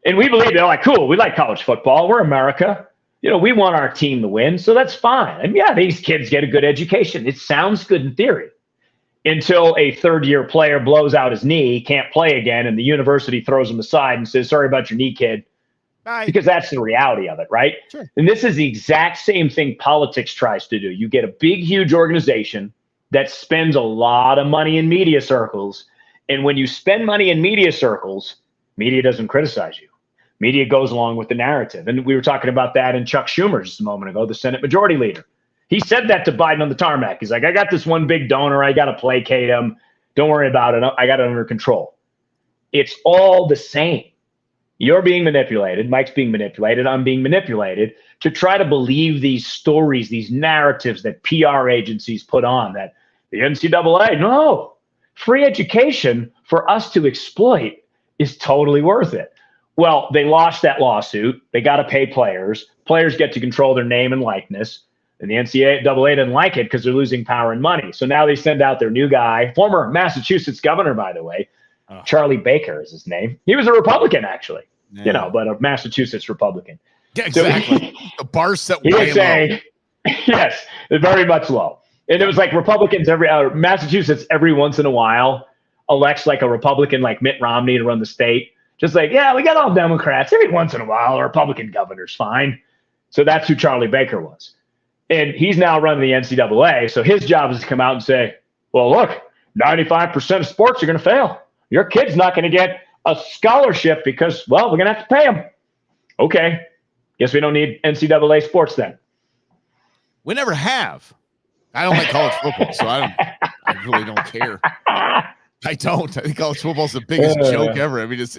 And we believe they're like, cool, we like college football. We're America. We want our team to win, so that's fine. And these kids get a good education. It sounds good in theory until a third-year player blows out his knee, can't play again, and the university throws him aside and says, sorry about your knee, kid. Bye. Because that's the reality of it, right? Sure. And this is the exact same thing politics tries to do. You get a big, huge organization that spends a lot of money in media circles, and when you spend money in media circles, media doesn't criticize you. Media goes along with the narrative. And we were talking about that in Chuck Schumer just a moment ago, the Senate Majority Leader. He said that to Biden on the tarmac. He's like, I got this one big donor. I got to placate him. Don't worry about it. I got it under control. It's all the same. You're being manipulated. Mike's being manipulated. I'm being manipulated to try to believe these stories, these narratives that PR agencies put on that the NCAA, no, free education for us to exploit is totally worth it. Well, they lost that lawsuit. They got to pay players. Players get to control their name and likeness. And the NCAA didn't like it because they're losing power and money. So now they send out their new guy, former Massachusetts governor, by the way. Charlie Baker is his name. He was a Republican, actually, but a Massachusetts Republican. Yeah, exactly. So the bar set he was saying, yes, very much low. And it was like Republicans Massachusetts every once in a while elects like a Republican like Mitt Romney to run the state. Just like, we got all Democrats. Every once in a while, a Republican governor's fine. So that's who Charlie Baker was. And he's now running the NCAA. So his job is to come out and say, well, look, 95% of sports are going to fail. Your kid's not going to get a scholarship because, we're going to have to pay him. Okay. Guess we don't need NCAA sports then. We never have. I don't like college football, so I really don't care. I don't. I think college football is the biggest joke ever. I mean, it's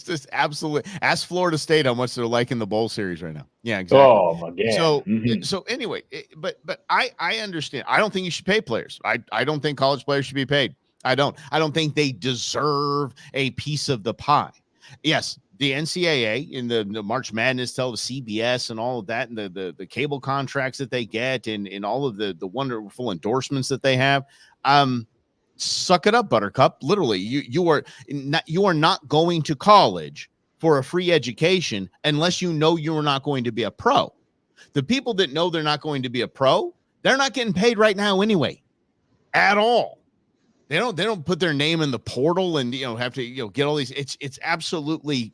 just absolutely. Ask Florida State how much they're liking the bowl series right now. Yeah, exactly. Oh my God. So anyway, but I understand. I don't think you should pay players. I don't think college players should be paid. I don't think they deserve a piece of the pie. Yes, the NCAA in the March Madness, the CBS and all of that, and the cable contracts that they get, and all of the wonderful endorsements that they have. Suck it up, Buttercup. Literally, you are not going to college for a free education unless you know you're not going to be a pro. The people that know they're not going to be a pro, they're not getting paid right now anyway, at all. They don't put their name in the portal and have to get all these. It's absolutely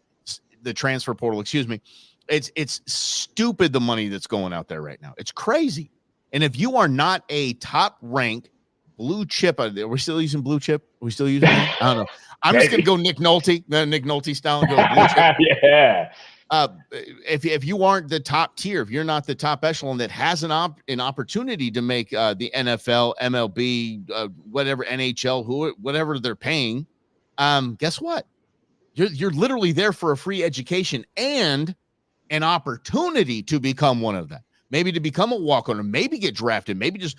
the transfer portal. Excuse me. It's stupid the money that's going out there right now. It's crazy. And if you are not a top rank blue chip, are we still using blue chip? Are we still using that? I don't know. I'm just gonna go Nick Nolte style and go blue chip. Yeah. If you aren't the top tier, if you're not the top echelon that has an opportunity to make the NFL, MLB, whatever, NHL, whatever they're paying, guess what? You're literally there for a free education and an opportunity to become one of them. Maybe to become a walk-on, or maybe get drafted, maybe just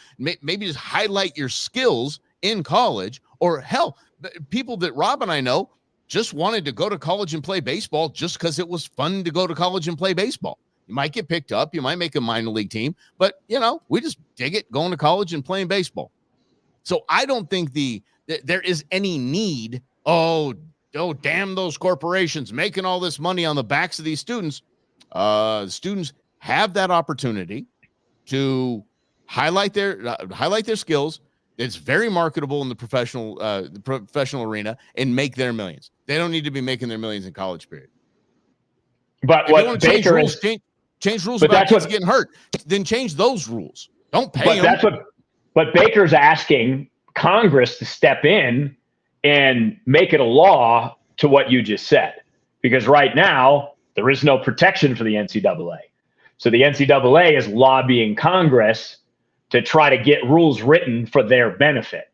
highlight your skills in college, or hell, people that Rob and I know just wanted to go to college and play baseball just because it was fun to go to college and play baseball. You might get picked up. You might make a minor league team, but we just dig it, going to college and playing baseball. So I don't think there is any need. Oh, damn those corporations making all this money on the backs of these students. Students have that opportunity to highlight their skills. It's very marketable in the professional arena and make their millions. They don't need to be making their millions in college, period. But if what Baker is change rules about kids getting hurt, then change those rules. Don't pay them. But Baker's asking Congress to step in and make it a law to what you just said, because right now there is no protection for the NCAA. So the NCAA is lobbying Congress to try to get rules written for their benefit.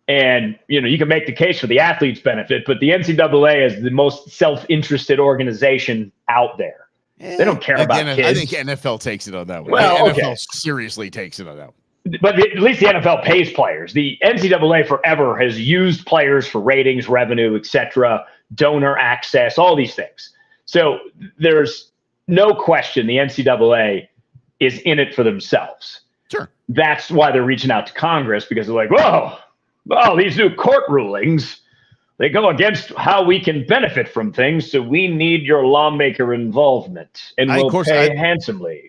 And, you can make the case for the athletes' benefit, but the NCAA is the most self-interested organization out there. They don't care about kids. I think NFL takes it on that one. Well, NFL seriously takes it on that one. But at least the NFL pays players. The NCAA forever has used players for ratings, revenue, etc., donor access, all these things. So there's no question the NCAA is in it for themselves. Sure. That's why they're reaching out to Congress, because they're like, whoa, these new court rulings, they go against how we can benefit from things. So we need your lawmaker involvement, and we'll pay handsomely.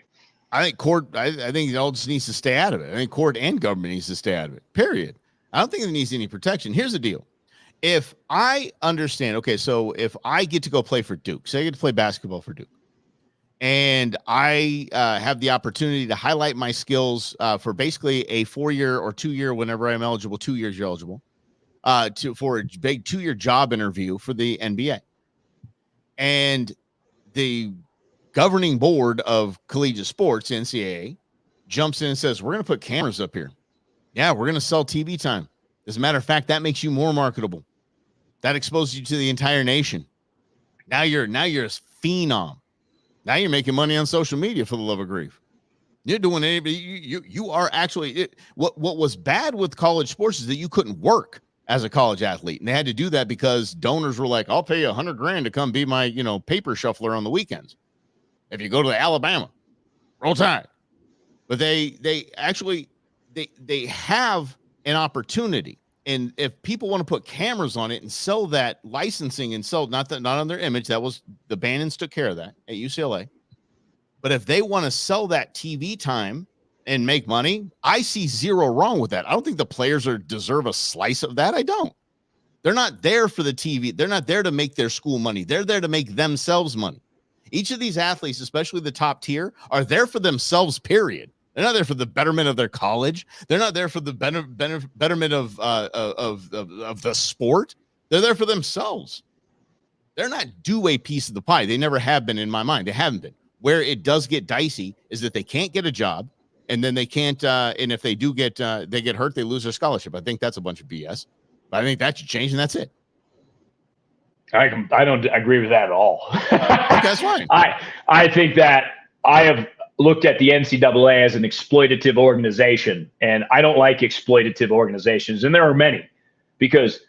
I think court. I think it all just needs to stay out of it. I think court and government needs to stay out of it. Period. I don't think it needs any protection. Here's the deal: if I understand, okay, so if I get to go play for Duke, say I get to play basketball for Duke, and I have the opportunity to highlight my skills for basically a 4-year or 2-year, whenever I'm eligible, 2 years you're eligible, for a big 2-year job interview for the NBA, and the governing board of collegiate sports, NCAA, jumps in and says, we're going to put cameras up here. Yeah, we're going to sell TV time. As a matter of fact, that makes you more marketable. That exposes you to the entire nation. Now you're a phenom. Now you're making money on social media, for the love of grief. You're doing it. You are actually what was bad with college sports is that you couldn't work as a college athlete. And they had to do that because donors were like, I'll pay you $100,000 to come be my, paper shuffler on the weekends. If you go to Alabama, roll tide. But they actually have an opportunity. And if people want to put cameras on it and sell that licensing and sell not on their image, that was the Bannons took care of that at UCLA. But if they want to sell that TV time and make money, I see zero wrong with that. I don't think the players deserve a slice of that. I don't. They're not there for the TV. They're not there to make their school money. They're there to make themselves money. Each of these athletes, especially the top tier, are there for themselves, period. They're not there for the betterment of their college. They're not there for the betterment of the sport. They're there for themselves. They're not due a piece of the pie. They never have been in my mind. They haven't been. Where it does get dicey is that they can't get a job, and then they can't, and if they do get hurt, they lose their scholarship. I think that's a bunch of BS. But I think that should change, and that's it. I don't agree with that at all. Okay, that's fine. I think that I have looked at the NCAA as an exploitative organization, and I don't like exploitative organizations, and there are many, because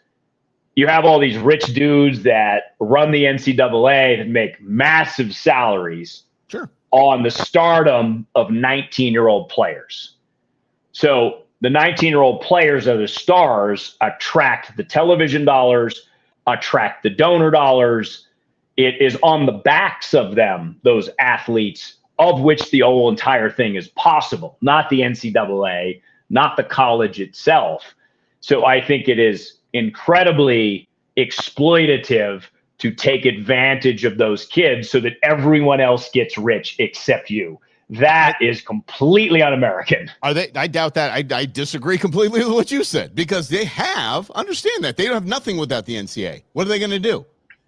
you have all these rich dudes that run the NCAA that make massive salaries on the stardom of 19-year-old players. So the 19-year-old players are the stars, attract the television dollars, attract the donor dollars. It is on the backs of them, those athletes, of which the whole entire thing is possible, not the NCAA, not the college itself. So I think it is incredibly exploitative to take advantage of those kids so that everyone else gets rich except you. That is completely un-American. Are they? I doubt that. I disagree completely with what you said, because they understand that they don't have nothing without the NCAA. What are they going to do?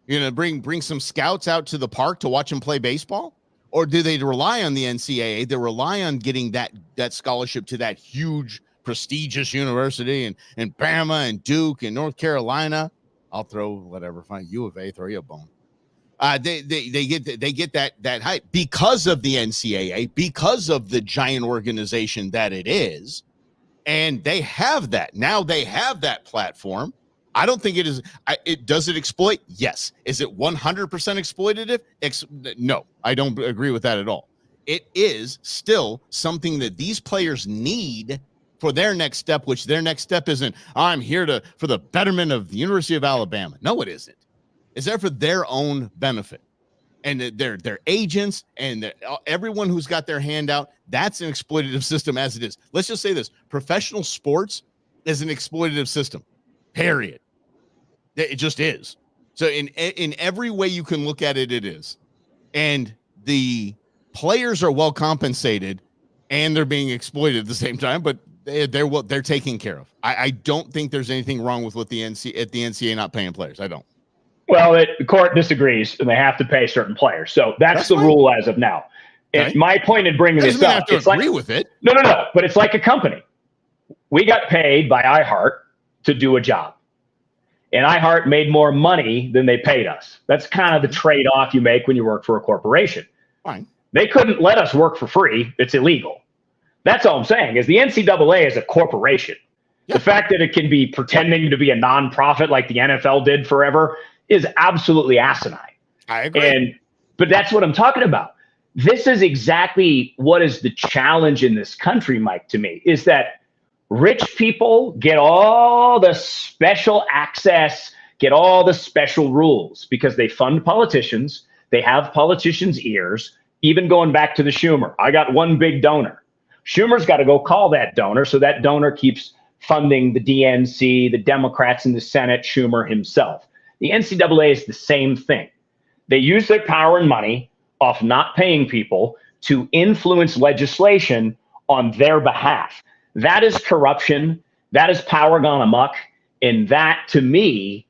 You're going to bring some scouts out to the park to watch them play baseball? Or do they rely on the NCAA? They rely on getting that scholarship to that huge, prestigious university and Bama and Duke and North Carolina. I'll throw whatever, fine. U of A, throw you a bone. They get that hype because of the NCAA, because of the giant organization that it is, and they have that. Now they have that platform. I don't think it is. Does it exploit? Yes. Is it 100% exploitative? No, I don't agree with that at all. it is still something that these players need for their next step, which their next step isn't, I'm here for the betterment of the University of Alabama. No, it isn't. It's there for their own benefit. And their agents and everyone who's got their hand out, that's an exploitative system as it is. Let's just say this. Professional sports is an exploitative system, period. It just is. So in every way you can look at it, it is. And the players are well compensated and they're being exploited at the same time, but they're taken care of. I don't think there's anything wrong with what the NCAA not paying players. I don't. Well, the court disagrees, and they have to pay certain players. So that's the rule as of now. Okay. And my point in bringing this up, it's agree with it. No, but it's like a company. We got paid by iHeart to do a job, and iHeart made more money than they paid us. That's kind of the trade-off you make when you work for a corporation. Fine. They couldn't let us work for free. It's illegal. That's all I'm saying. Is the NCAA is a corporation. Yep. The fact that it can be pretending to be a nonprofit like the NFL did forever is absolutely asinine. I agree. But that's what I'm talking about. This is exactly what is the challenge in this country, Mike, to me, is that rich people get all the special access, get all the special rules because they fund politicians. They have politicians' ears, even going back to the Schumer. I got one big donor. Schumer's got to go call that donor, so that donor keeps funding the DNC, the Democrats in the Senate, Schumer himself. The NCAA is the same thing. They use their power and money off not paying people to influence legislation on their behalf. That is corruption. That is power gone amok. And that, to me,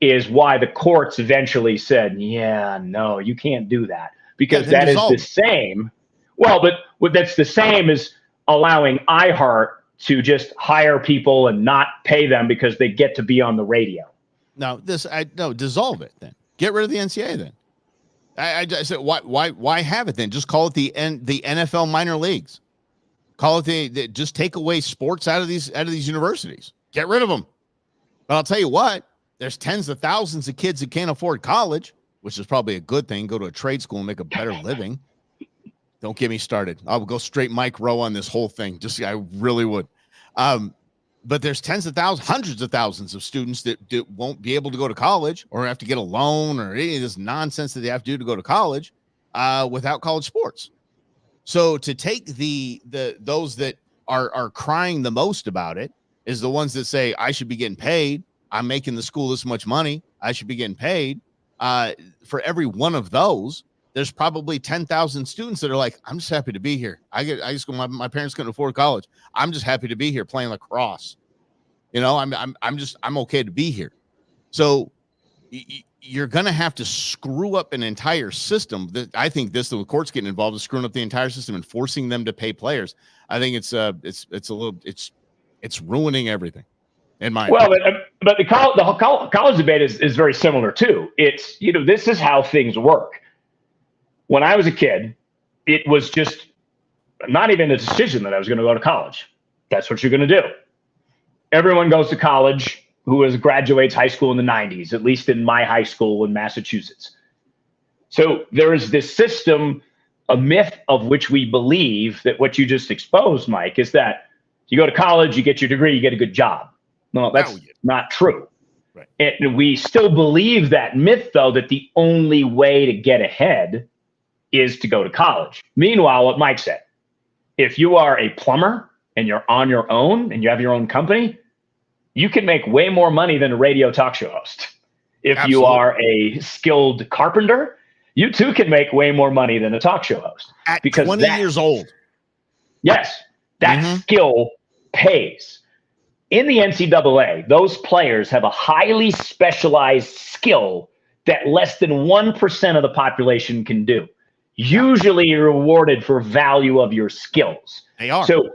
is why the courts eventually said, yeah, no, you can't do that. Because that is the same. Well, but what that's the same as allowing iHeart to just hire people and not pay them because they get to be on the radio. No, dissolve it then. Get rid of the NCAA then. I said, why have it then? Just call it the NFL minor leagues. Call it just take away sports out of these universities. Get rid of them. But I'll tell you what, there's tens of thousands of kids that can't afford college, which is probably a good thing. Go to a trade school and make a better living. Don't get me started. I will go straight Mike Rowe on this whole thing. I really would. But there's tens of thousands, hundreds of thousands of students that won't be able to go to college or have to get a loan or any of this nonsense that they have to do to go to college without college sports. So to take those that are crying the most about it is the ones that say, I should be getting paid. I'm making the school this much money. I should be getting paid. For every one of those, there's probably 10,000 students that are like, I'm just happy to be here. My parents couldn't afford college. I'm just happy to be here playing lacrosse. I'm okay to be here. So you're going to have to screw up an entire system. I think the courts getting involved is screwing up the entire system and forcing them to pay players. I think it's ruining everything. In my opinion. But the college debate is very similar too. It's, this is how things work. When I was a kid, it was just not even a decision that I was going to go to college. That's what you're going to do. Everyone goes to college who graduates high school in the 90s, at least in my high school in Massachusetts. So there is this system, a myth of which we believe that what you just exposed, Mike, is that you go to college, you get your degree, you get a good job. No, that's not true. Right. And we still believe that myth, though, that the only way to get ahead is to go to college. Meanwhile, what Mike said, if you are a plumber and you're on your own and you have your own company, you can make way more money than a radio talk show host. If Absolutely. You are a skilled carpenter, you too can make way more money than a talk show host. At 20 years old. Yes, that skill pays. In the NCAA, those players have a highly specialized skill that less than 1% of the population can do. Usually you're rewarded for value of your skills. They are. So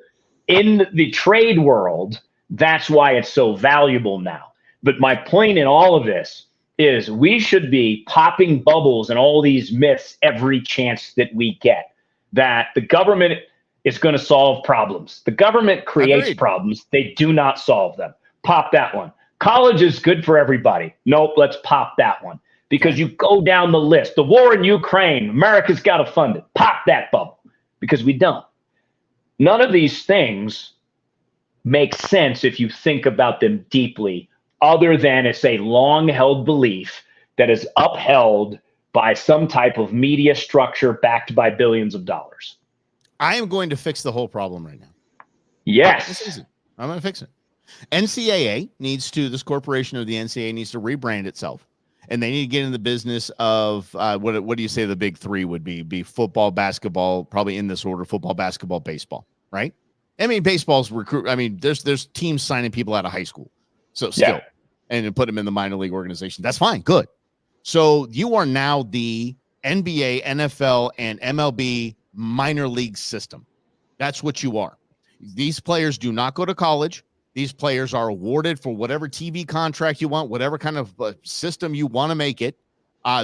in the trade world, that's why it's so valuable now. But my point in all of this is we should be popping bubbles and all these myths every chance that we get, that the government is going to solve problems. The government creates problems. They do not solve them. Pop that one. College is good for everybody. Nope, let's pop that one. Because you go down the list. The war in Ukraine, America's got to fund it. Pop that bubble. because we don't. None of these things make sense if you think about them deeply, other than it's a long-held belief that is upheld by some type of media structure backed by billions of dollars. I am going to fix the whole problem right now. Yes. It's easy. I'm going to fix it. NCAA needs to, this corporation of the NCAA needs to rebrand itself. And they need to get in the business of what do you say the big three would be football, basketball, probably in this order, football, basketball, baseball, right? I mean, baseball's recruit. I mean, there's teams signing people out of high school. So still, and put them in the minor league organization. That's fine. Good. So you are now the NBA, NFL, and MLB minor league system. That's what you are. These players do not go to college. These players are awarded for whatever TV contract you want, whatever kind of system you want to make it.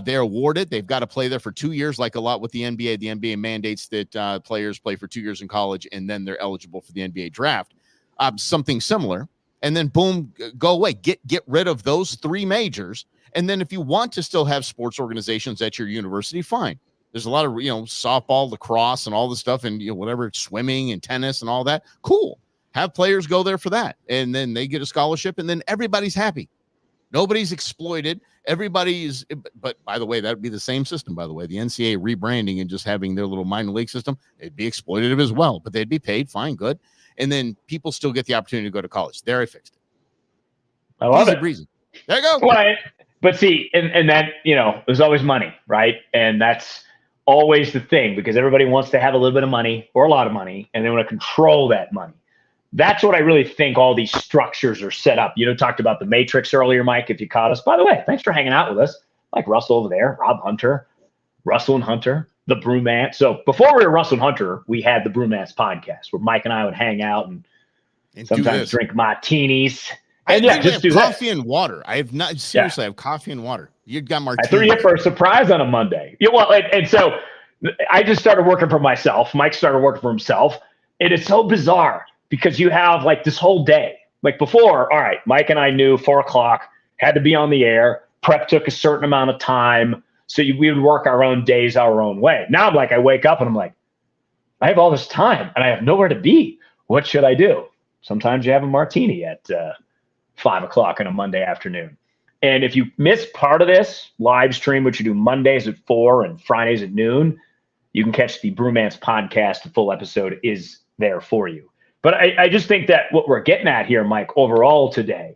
They're awarded. They've got to play there for 2 years, like a lot with the NBA. The NBA mandates that players play for 2 years in college, and then they're eligible for the NBA draft. Something similar. And then, boom, go away. Get rid of those three majors. And then if you want to still have sports organizations at your university, fine. There's a lot of, softball, lacrosse, and all the stuff, and, whatever, swimming and tennis and all that. Cool. Have players go there for that. And then they get a scholarship, and then everybody's happy. Nobody's exploited. Everybody's, but by the way, that would be the same system, by the way. The NCAA rebranding and just having their little minor league system, it'd be exploitative as well, but they'd be paid. Fine, good. And then people still get the opportunity to go to college. There, I fixed it. I love it. Breezy. There you go. Well, but see, and that, there's always money, right? And that's always the thing, because everybody wants to have a little bit of money or a lot of money, and they want to control that money. That's what I really think all these structures are set up. Talked about the Matrix earlier, Mike, if you caught us. By the way, thanks for hanging out with us. Like Russell over there, Rob Hunter, Russell and Hunter, the Brewmance. So before we were Russell and Hunter, we had the Brewmance podcast where Mike and I would hang out and sometimes drink martinis. And just do coffee and water. I have not, seriously, I have coffee and water. You got martinis. I threw you for a surprise on a Monday. And so I just started working for myself. Mike started working for himself. It is so bizarre, because you have like this whole day. Like before, all right, Mike and I knew 4:00 had to be on the air. Prep took a certain amount of time. So we would work our own days our own way. Now I'm like, I wake up and I'm like, I have all this time and I have nowhere to be. What should I do? Sometimes you have a martini at 5:00 on a Monday afternoon. And if you miss part of this live stream, which you do Mondays at 4 and Fridays at noon, you can catch the Brewmance podcast. The full episode is there for you. But I just think that what we're getting at here, Mike, overall today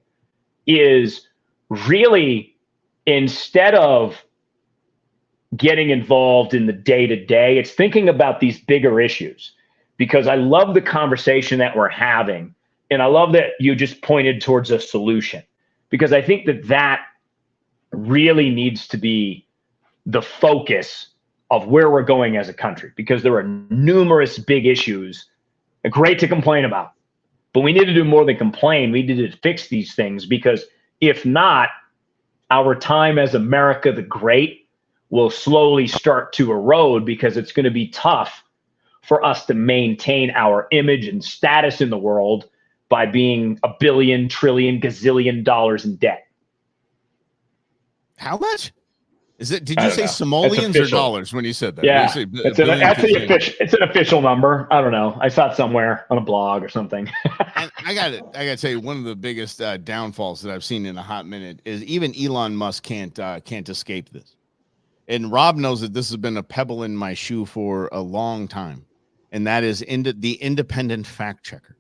is really, instead of getting involved in the day-to-day, it's thinking about these bigger issues. Because I love the conversation that we're having, and I love that you just pointed towards a solution. Because I think that really needs to be the focus of where we're going as a country. Because there are numerous big issues great to complain about, but we need to do more than complain. We need to fix these things, because if not, our time as America the Great will slowly start to erode, because it's going to be tough for us to maintain our image and status in the world by being $1 billion, trillion, gazillion dollars in debt. How much? Is it? Did you say simoleons or dollars when you said that? Yeah, it's an official number. I don't know. I saw it somewhere on a blog or something. And I got to tell you, one of the biggest downfalls that I've seen in a hot minute is even Elon Musk can't escape this. And Rob knows that this has been a pebble in my shoe for a long time, and that is the independent fact checker.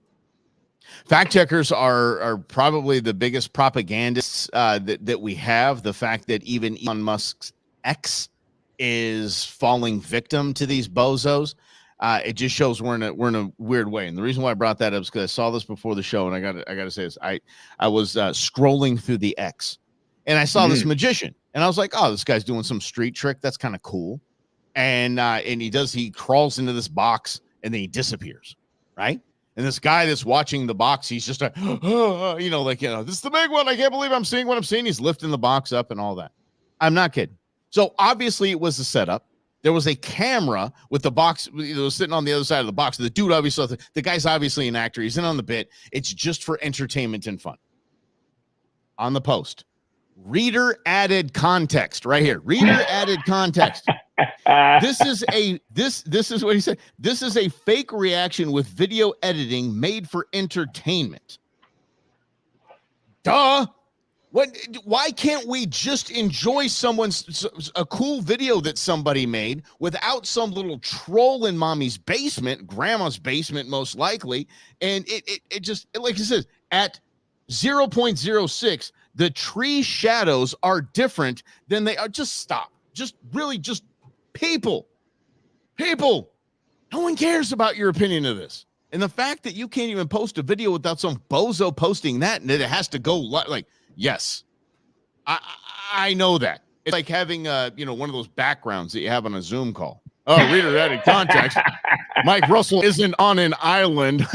Fact checkers are probably the biggest propagandists that we have. The fact that even Elon Musk's X is falling victim to these bozos, it just shows we're in a weird way. And the reason why I brought that up is because I saw this before the show, and I got to say this. I was scrolling through the X, and I saw this magician, and I was like, oh, this guy's doing some street trick. That's kind of cool. And he crawls into this box, and then he disappears, right? And this guy that's watching the box, he's just this is the big one. I can't believe I'm seeing what I'm seeing. He's lifting the box up and all that. I'm not kidding. So obviously it was a setup. There was a camera with the box. It was sitting on the other side of the box. The dude obviously, the guy's obviously an actor. He's in on the bit. It's just for entertainment and fun. On the post, reader added context right here. Reader added context. This is what he said. This is a fake reaction with video editing made for entertainment. Duh. Why can't we just enjoy a cool video that somebody made without some little troll in mommy's basement, grandma's basement, most likely? And it just, like it says, at 0.06, the tree shadows are different than they are. Just stop. Just people. No one cares about your opinion of this. And the fact that you can't even post a video without some bozo posting that, and that it has to go like, yes, I know that. It's like having one of those backgrounds that you have on a Zoom call. Oh, reader added context. Mike Russell isn't on an island.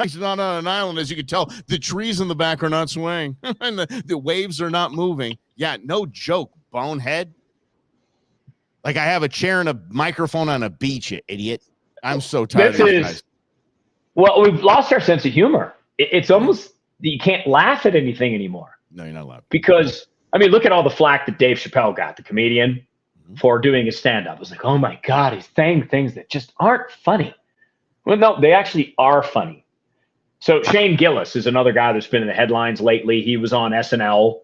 He's not on an island, as you can tell. The trees in the back are not swaying, and the waves are not moving. Yeah, no joke, bonehead. Like I have a chair and a microphone on a beach, you idiot. I'm so tired of these guys. Well, we've lost our sense of humor. It's almost you can't laugh at anything anymore. No, you're not allowed. Because, I mean, look at all the flack that Dave Chappelle got, the comedian, for doing his stand-up. It was like, oh, my God, he's saying things that just aren't funny. Well, no, they actually are funny. So Shane Gillis is another guy that's been in the headlines lately. He was on SNL,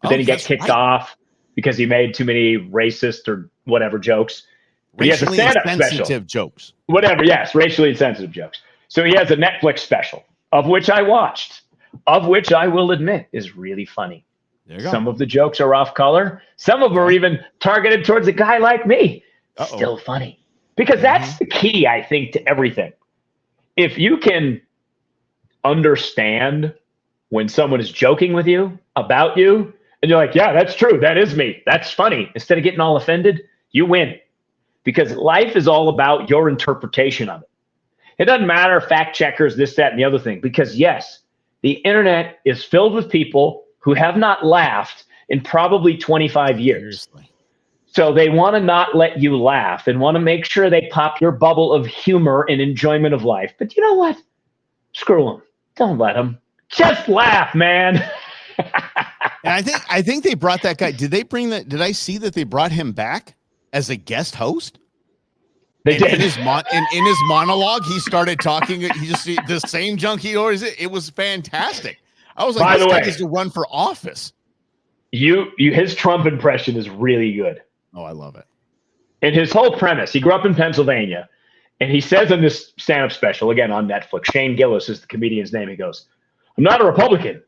but then he got kicked off because he made too many racist or whatever jokes. But he has a stand-up special. Jokes. Whatever, yes, racially insensitive jokes. So he has a Netflix special, of which I watched, of which I will admit is really funny. There you go. Some of the jokes are off color. Some of them are even targeted towards a guy like me. Still funny. Because that's the key, I think, to everything. If you can understand when someone is joking with you, about you, and you're like, yeah, that's true. That is me. That's funny. Instead of getting all offended, you win. Because life is all about your interpretation of it. It doesn't matter, fact checkers, this, that, and the other thing. Because, yes, the internet is filled with people who have not laughed in probably 25 years. Seriously. So they want to not let you laugh and want to make sure they pop your bubble of humor and enjoyment of life. But you know what? Screw them. Don't let them. Just laugh, man. And I think they brought that guy. Did I see that they brought him back as a guest host? They did. In his monologue, he started talking. He just the same junk he always did. It was fantastic. I was like, this guy gets to run for office. His Trump impression is really good. Oh, I love it. And his whole premise, he grew up in Pennsylvania, and he says in this stand-up special, again on Netflix, Shane Gillis is the comedian's name. He goes, I'm not a Republican,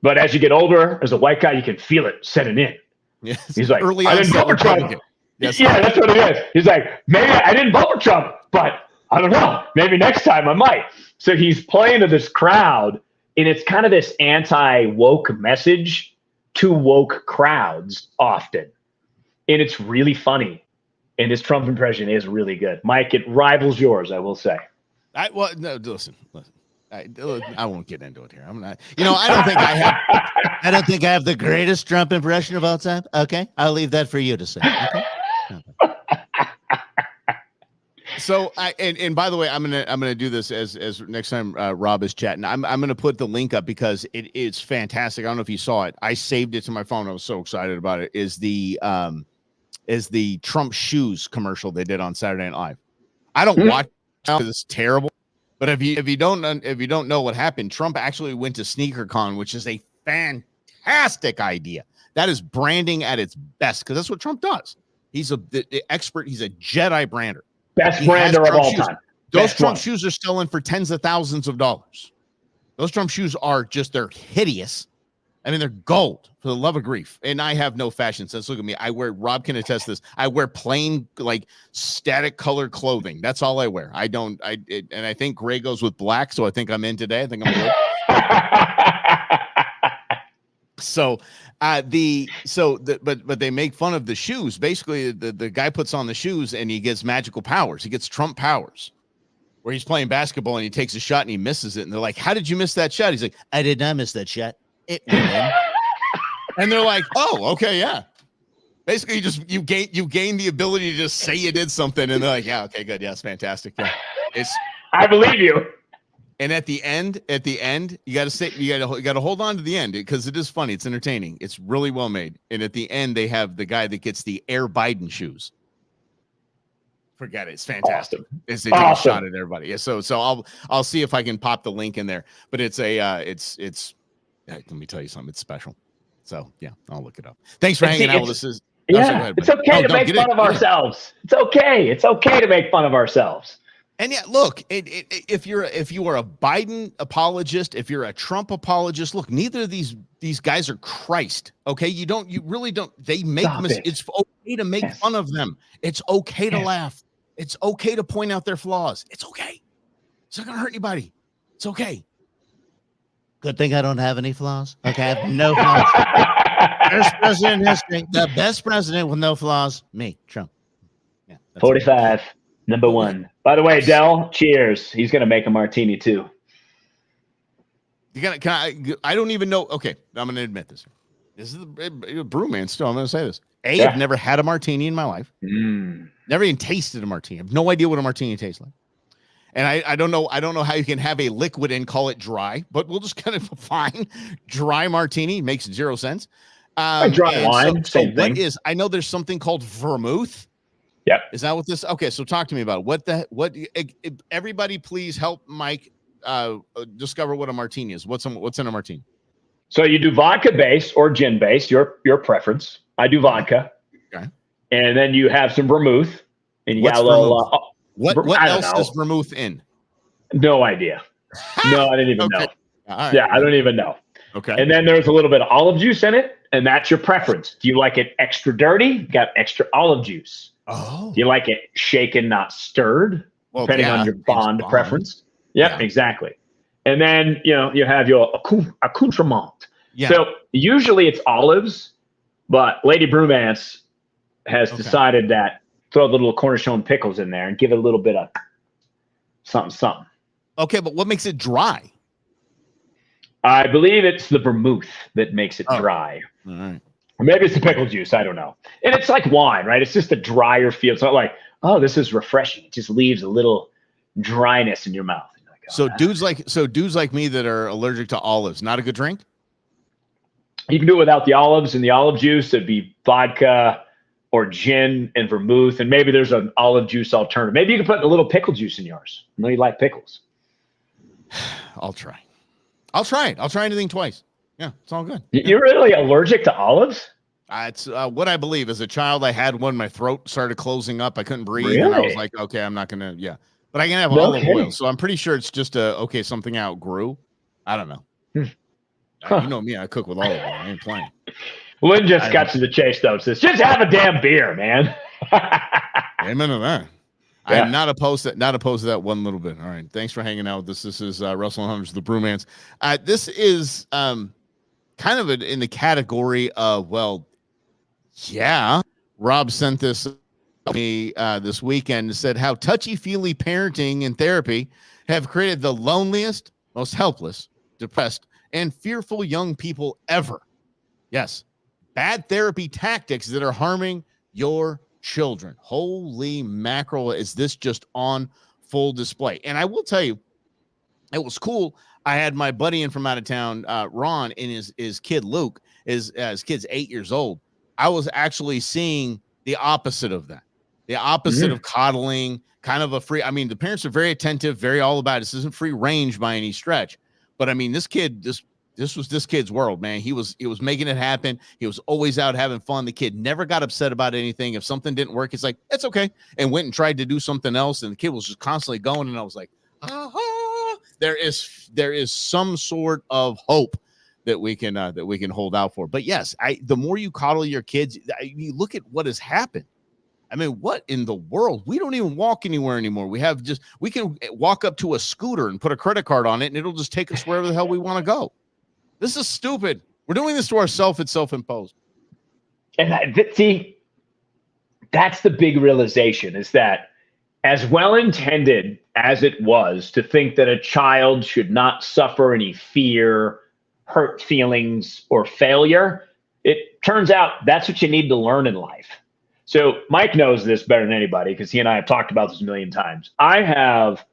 but as you get older, as a white guy, you can feel it setting in. Yes. He's like, early I didn't vote for Trump. Yes. Yeah, that's what it is. He's like, maybe I didn't vote for Trump, but I don't know. Maybe next time I might. So he's playing to this crowd, and it's kind of this anti-woke message to woke crowds often. And it's really funny. And his Trump impression is really good. Mike, it rivals yours, I will say. Listen. I won't get into it here. I'm not. I don't think I have. I don't think I have the greatest Trump impression of all time. Okay, I'll leave that for you to say. Okay. So and by the way, I'm gonna do this as next time Rob is chatting. I'm gonna put the link up because it's fantastic. I don't know if you saw it. I saved it to my phone. I was so excited about it. Is the Trump shoes commercial they did on Saturday Night Live. I don't watch because it's terrible. But if you don't know what happened, Trump actually went to SneakerCon, which is a fantastic idea. That is branding at its best because that's what Trump does. He's the expert. He's a Jedi brander. Best brander of all time. Those Trump shoes are selling for tens of thousands of dollars. Those Trump shoes are they're hideous. I mean, they're gold for the love of grief. And I have no fashion sense. Look at me. Rob can attest this. I wear plain, like static color clothing. That's all I wear. And I think gray goes with black. So I think I'm in today. I think I'm good. But they make fun of the shoes. Basically, the guy puts on the shoes and he gets magical powers. He gets Trump powers, where he's playing basketball and he takes a shot and he misses it. And they're like, "How did you miss that shot?" He's like, "I did not miss that shot. It went in." And they're like, "Oh, okay, yeah." Basically, you gain the ability to just say you did something, and they're like, "Yeah, okay, good, yeah, it's fantastic." Yeah, I believe you. And at the end, you got to hold on to the end because it is funny. It's entertaining. It's really well made. And at the end, they have the guy that gets the Air Biden shoes. Forget it. It's fantastic. Awesome. It's they take a shot at everybody. Yeah, so I'll see if I can pop the link in there. But it's a let me tell you something. It's special. So yeah, I'll look it up. Thanks for hanging out with us. It's okay to make fun of ourselves. It's okay. It's okay to make fun of ourselves. And yeah, look, if you are a Biden apologist, if you're a Trump apologist, look, neither of these guys are Christ. Okay, you really don't. They make it's okay to make fun of them. It's okay to laugh. It's okay to point out their flaws. It's okay. It's not gonna hurt anybody. It's okay. Good thing I don't have any flaws. Okay, I have no flaws. Best president in history. The best president with no flaws. Me, Trump. Yeah, 45, number one. By the way, Del, cheers. He's gonna make a martini too. I don't even know. Okay, I'm gonna admit this. This is the Brewmance still. I'm gonna say this. I've never had a martini in my life. Never even tasted a martini. I have no idea what a martini tastes like. And I don't know how you can have a liquid and call it dry, but we'll just kind of fine. Dry martini makes 0 sense. Dry wine, same thing. What is? I know there's something called vermouth. Yep. Is that what this? Okay, so talk to me about it. What? Everybody, please help Mike discover what a martini is. What's in a martini? So you do vodka base or gin base, your preference. I do vodka. Okay. And then you have some vermouth, and you got a little. What else is vermouth in? No idea. No, I didn't even know. Right. Yeah, I don't even know. Okay. And then there's a little bit of olive juice in it, and that's your preference. Do you like it extra dirty? You got extra olive juice. Oh. Do you like it shaken, not stirred? Well, depending on your bond preference. Yep, exactly. And then you have your accoutrement. Yeah. So usually it's olives, but Lady Brewmance has decided that throw the little cornichon pickles in there and give it a little bit of something. Okay, but what makes it dry? I believe it's the vermouth that makes it dry. All right. Or maybe it's the pickle juice. I don't know. And it's like wine, right? It's just a drier feel. It's not like, oh, this is refreshing. It just leaves a little dryness in your mouth. Like, so dudes like me that are allergic to olives, not a good drink? You can do it without the olives and the olive juice. It'd be vodka or gin and vermouth, and maybe there's an olive juice alternative. Maybe you can put a little pickle juice in yours. I know you like pickles. I'll try it. I'll try anything twice. Yeah, it's all good. You're really allergic to olives? It's what I believe. As a child, I had one. My throat started closing up. I couldn't breathe. Really? And I was like, okay, I'm not going to, But I can have olive oil. So I'm pretty sure it's just something outgrew. I don't know. You know me. I cook with olive oil. I ain't playing. Lynn just got to the chase, though. Says, just have a damn beer, man. Amen to that. Yeah. I am not opposed to that one little bit. All right. Thanks for hanging out with us. This is Russell Hunters, the Brewmance. This is kind of in the category of, Rob sent this to me this weekend and said how touchy-feely parenting and therapy have created the loneliest, most helpless, depressed, and fearful young people ever. Yes. Bad therapy tactics that are harming your children. Holy mackerel, is this just on full display? And I will tell you, it was cool. I had my buddy in from out of town, Ron, and his kid Luke. His kid's 8 years old. I was actually seeing the opposite of that. The opposite of coddling, kind of a free. I mean, the parents are very attentive, very all about it. This isn't free range by any stretch. But I mean, this kid, this was this kid's world, man. He was making it happen. He was always out having fun. The kid never got upset about anything. If something didn't work, it's like, it's okay. And went and tried to do something else. And the kid was just constantly going. And I was like, there is some sort of hope that we can hold out for. But yes, the more you coddle your kids, you look at what has happened. I mean, what in the world? We don't even walk anywhere anymore. We can walk up to a scooter and put a credit card on it, and it'll just take us wherever the hell we want to go. This is stupid. We're doing this to ourselves. It's self-imposed. And see, that's the big realization, is that as well-intended as it was to think that a child should not suffer any fear, hurt feelings, or failure, it turns out that's what you need to learn in life. So Mike knows this better than anybody because he and I have talked about this a million times. I have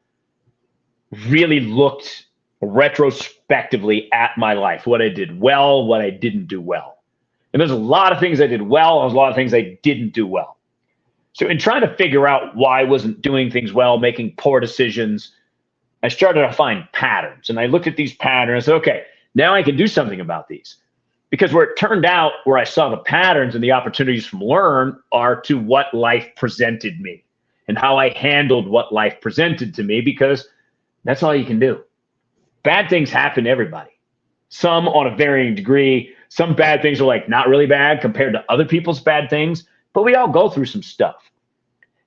really looked retrospectively at my life, what I did well, what I didn't do well. And there's a lot of things I did well. There's a lot of things I didn't do well. So in trying to figure out why I wasn't doing things well, making poor decisions, I started to find patterns. And I looked at these patterns. Okay, now I can do something about these. Because where it turned out, where I saw the patterns and the opportunities from learn are to what life presented me and how I handled what life presented to me, because that's all you can do. Bad things happen to everybody. Some on a varying degree. Some bad things are like not really bad compared to other people's bad things, but we all go through some stuff.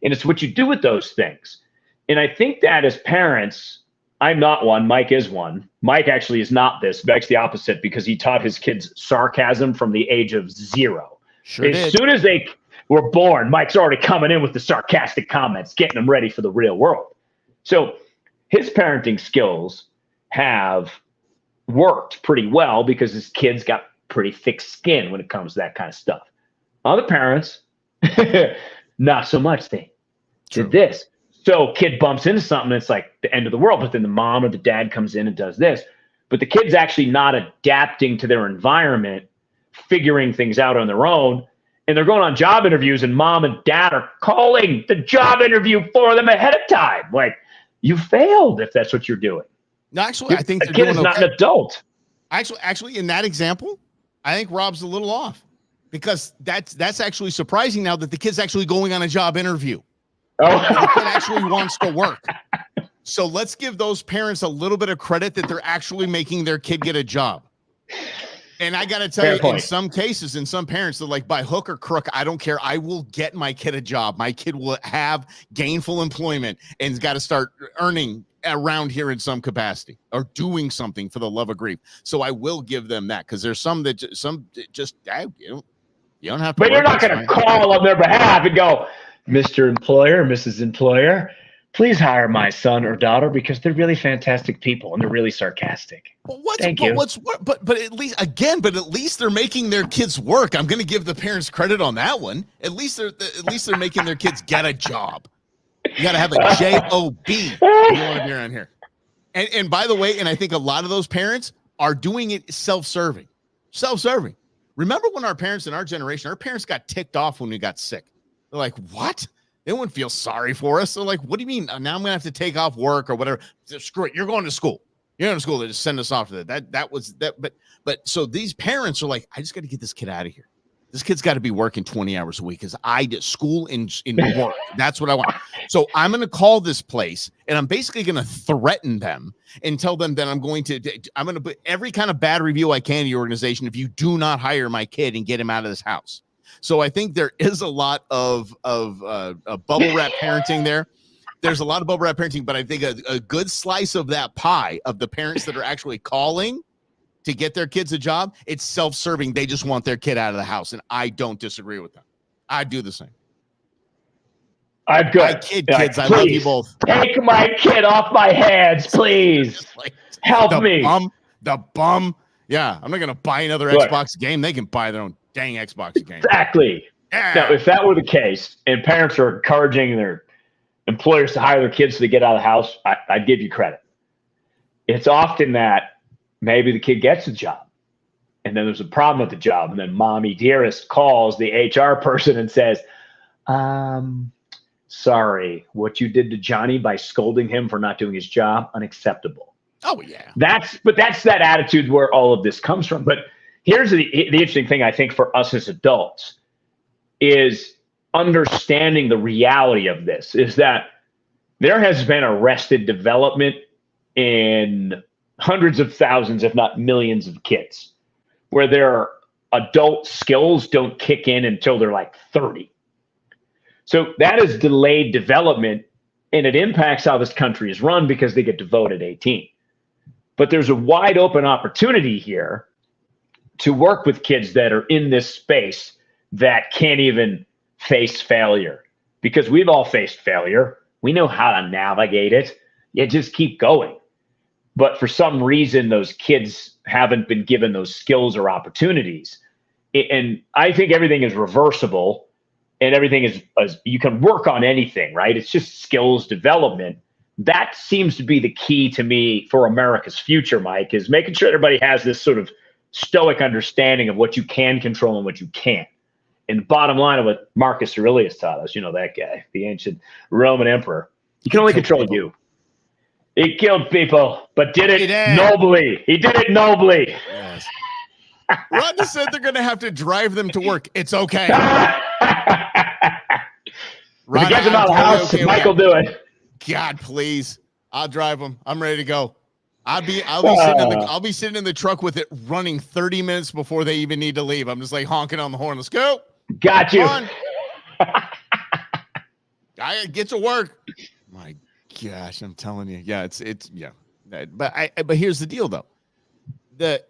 And it's what you do with those things. And I think that as parents, I'm not one. Mike is one. Mike actually is not this. Mike's the opposite because he taught his kids sarcasm from the age of 0. Sure as soon as they were born, Mike's already coming in with the sarcastic comments, getting them ready for the real world. So his parenting skills have worked pretty well because his kids got pretty thick skin when it comes to that kind of stuff. Other parents, not so much. They did this. So kid bumps into something, it's like the end of the world. But then the mom or the dad comes in and does this. But the kid's actually not adapting to their environment, figuring things out on their own. And they're going on job interviews, and mom and dad are calling the job interview for them ahead of time. Like, you failed if that's what you're doing. No, actually, I think the kid is not an adult. Actually, in that example, I think Rob's a little off, because that's actually surprising now that the kid's actually going on a job interview. Oh, the kid actually wants to work. So let's give those parents a little bit of credit that they're actually making their kid get a job. And I got to tell you, in some cases, in some parents, they're like, by hook or crook, I don't care. I will get my kid a job. My kid will have gainful employment and has got to start earning around here in some capacity or doing something for the love of grief. So I will give them that, because there's some that you don't have to. But you're not going to call on their behalf and go, Mr. Employer, Mrs. Employer, please hire my son or daughter because they're really fantastic people and they're really sarcastic. But at least they're making their kids work. I'm going to give the parents credit on that one. At least they're making their kids get a job. You got to have a job. You want to be around here. And by the way, and I think a lot of those parents are doing it self-serving. Remember when our parents in our generation, our parents got ticked off when we got sick. They're like, what? They wouldn't feel sorry for us. They're like, what do you mean? Now I'm going to have to take off work or whatever. Screw it. You're going to school. You're going to school. They just send us off to that. That was that. But so these parents are like, I just got to get this kid out of here. This kid's got to be working 20 hours a week because I did school in work. That's what I want. So I'm going to call this place and I'm basically going to threaten them and tell them that I'm going to put every kind of bad review I can to your organization if you do not hire my kid and get him out of this house. So I think there is a lot of bubble wrap parenting there. There's a lot of bubble wrap parenting, but I think a good slice of that pie of the parents that are actually calling to get their kids a job, it's self-serving. They just want their kid out of the house, and I don't disagree with them. I do the same. I'm good. My kids, I love you both. Take my kid off my hands, please. Help me. The bum. Yeah, I'm not going to buy another Xbox game. They can buy their own dang Xbox game. Exactly. Yeah. Now, if that were the case, and parents are encouraging their employers to hire their kids to get out of the house, I'd give you credit. It's often that maybe the kid gets a job, and then there's a problem with the job, and then mommy dearest calls the HR person and says, sorry, what you did to Johnny by scolding him for not doing his job, unacceptable. Oh, yeah. That's that attitude where all of this comes from. But here's the interesting thing, I think, for us as adults is understanding the reality of this, is that there has been arrested development in hundreds of thousands, if not millions of kids, where their adult skills don't kick in until they're like 30. So that is delayed development, and it impacts how this country is run because they get to vote at 18. But there's a wide open opportunity here to work with kids that are in this space that can't even face failure, because we've all faced failure. We know how to navigate it. You just keep going. But for some reason, those kids haven't been given those skills or opportunities. And I think everything is reversible, and everything is you can work on anything, right? It's just skills development. That seems to be the key to me for America's future, Mike, is making sure everybody has this sort of stoic understanding of what you can control and what you can't. And the bottom line of what Marcus Aurelius taught us, you know, that guy, the ancient Roman emperor, you can only control you. He killed people, but did it nobly. He did it nobly. Yes. Rhonda said they're going to have to drive them to work. It's okay. If you get them out of the house, okay, Michael do it. God, please. I'll drive them. I'm ready to go. I'll be sitting in the truck with it running 30 minutes before they even need to leave. I'm just like honking on the horn. Let's go. Got you. I get to work. My gosh, I'm telling you. Yeah, it's yeah. But here's the deal though.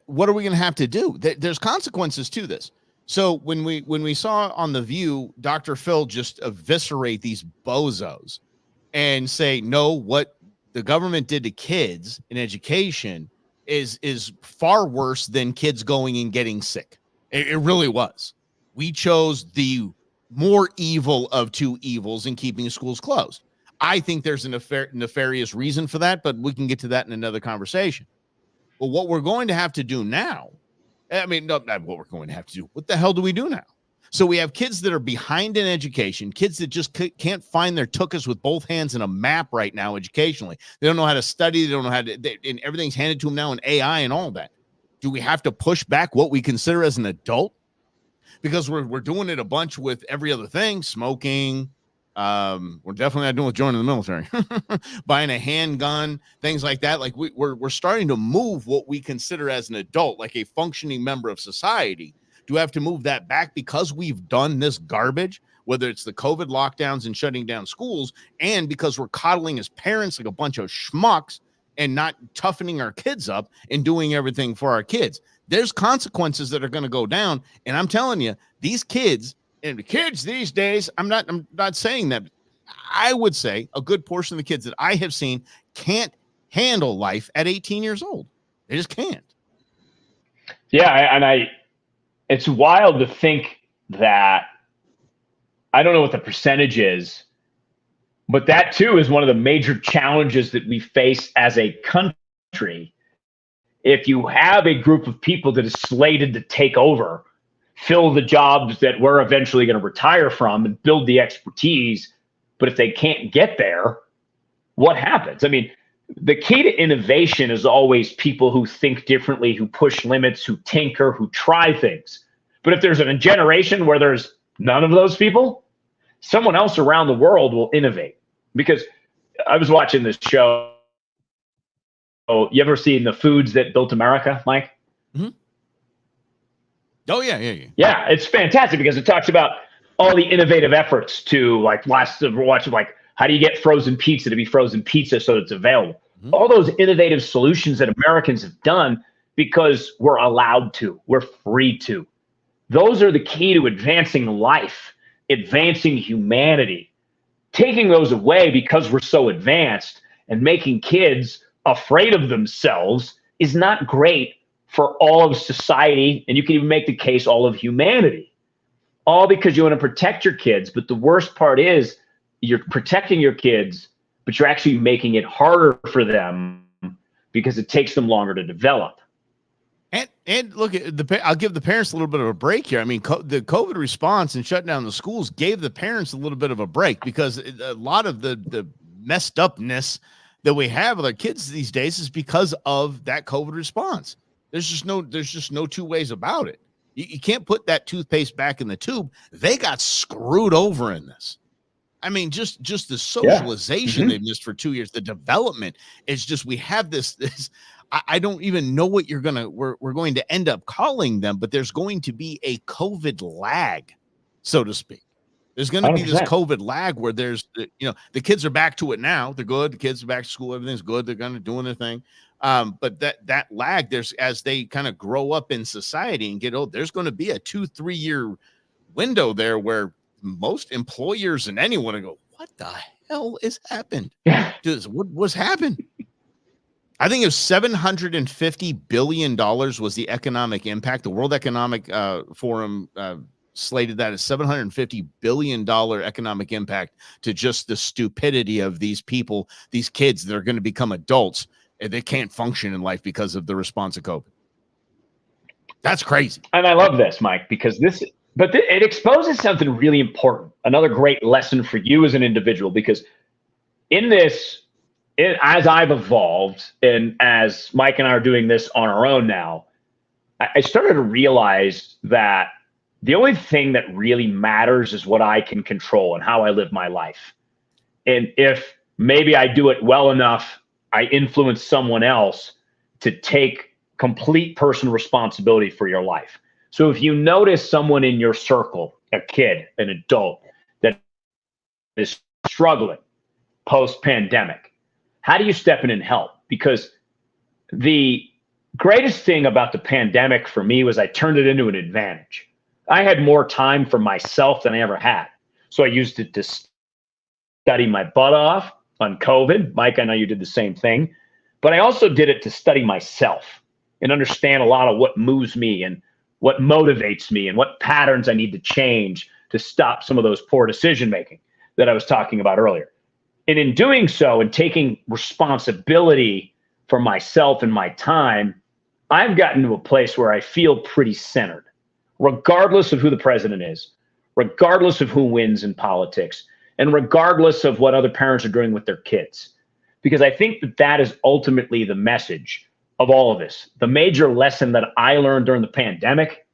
What are we going to have to do? There's consequences to this. So when we saw on The View, Dr. Phil just eviscerate these bozos and say, no, what the government did to kids in education is far worse than kids going and getting sick. It really was. We chose the more evil of two evils in keeping schools closed. I think there's a nefarious reason for that, but we can get to that in another conversation. But what we're going to have to do now, not what we're going to have to do. What the hell do we do now? So we have kids that are behind in education, kids that just can't find their tuchus with both hands in a map right now educationally. They don't know how to study. They don't know how to, and everything's handed to them now in AI and all that. Do we have to push back what we consider as an adult? Because we're doing it a bunch with every other thing, smoking. We're definitely not doing with joining the military, buying a handgun, things like that. Like we're starting to move what we consider as an adult, like a functioning member of society. Do we have to move that back because we've done this garbage, whether it's the COVID lockdowns and shutting down schools, and because we're coddling as parents like a bunch of schmucks and not toughening our kids up and doing everything for our kids? There's consequences that are going to go down. And I'm telling you, these kids and the kids these days, I'm not saying that. I would say a good portion of the kids that I have seen can't handle life at 18 years old. They just can't. Yeah. It's wild to think that, I don't know what the percentage is, but that too is one of the major challenges that we face as a country. If you have a group of people that is slated to take over, fill the jobs that we're eventually going to retire from and build the expertise, but if they can't get there, what happens? I mean, the key to innovation is always people who think differently, who push limits, who tinker, who try things. But if there's a generation where there's none of those people, someone else around the world will innovate. Because I was watching this show. Oh, you ever seen The Foods That Built America, Mike? Mm-hmm. Oh, yeah. Yeah, it's fantastic because it talks about all the innovative efforts to how do you get frozen pizza to be frozen pizza so it's available? Mm-hmm. All those innovative solutions that Americans have done because we're allowed to, we're free to. Those are the key to advancing life, advancing humanity. Taking those away because we're so advanced and making kids afraid of themselves is not great for all of society, and you can even make the case all of humanity. All because you want to protect your kids, but the worst part is you're protecting your kids, but you're actually making it harder for them because it takes them longer to develop. And look, I'll give the parents a little bit of a break here. I mean, the COVID response and shutting down the schools gave the parents a little bit of a break because a lot of the messed upness that we have with our kids these days is because of that COVID response. There's just no two ways about it. You can't put that toothpaste back in the tube. They got screwed over in this. I mean, just the socialization they've missed for 2 years. The development is just, we have this. I don't even know what we're going to end up calling them, but there's going to be a COVID lag, so to speak. There's going to be this COVID lag where there's, the kids are back to it now. They're good. The kids are back to school. Everything's good. They're going to doing their thing. But that lag, as they kind of grow up in society and get old, there's going to be a 2-3 year window there where most employers and anyone will go, what the hell has happened? What's happened? I think it was $750 billion was the economic impact. The World Economic Forum slated that as $750 billion economic impact to just the stupidity of these people, these kids that are going to become adults and they can't function in life because of the response of COVID. That's crazy. And I love this, Mike, because this But it exposes something really important. Another great lesson for you as an individual, because in this, as I've evolved and as Mike and I are doing this on our own now, I started to realize that the only thing that really matters is what I can control and how I live my life. And if maybe I do it well enough, I influence someone else to take complete personal responsibility for your life. So if you notice someone in your circle, a kid, an adult, that is struggling post-pandemic, how do you step in and help? Because the greatest thing about the pandemic for me was I turned it into an advantage. I had more time for myself than I ever had. So I used it to study my butt off on COVID. Mike, I know you did the same thing. But I also did it to study myself and understand a lot of what moves me and what motivates me and what patterns I need to change to stop some of those poor decision making that I was talking about earlier. And in doing so and taking responsibility for myself and my time, I've gotten to a place where I feel pretty centered, regardless of who the president is, regardless of who wins in politics, and regardless of what other parents are doing with their kids. Because I think that that is ultimately the message of all of this. The major lesson that I learned during the pandemic,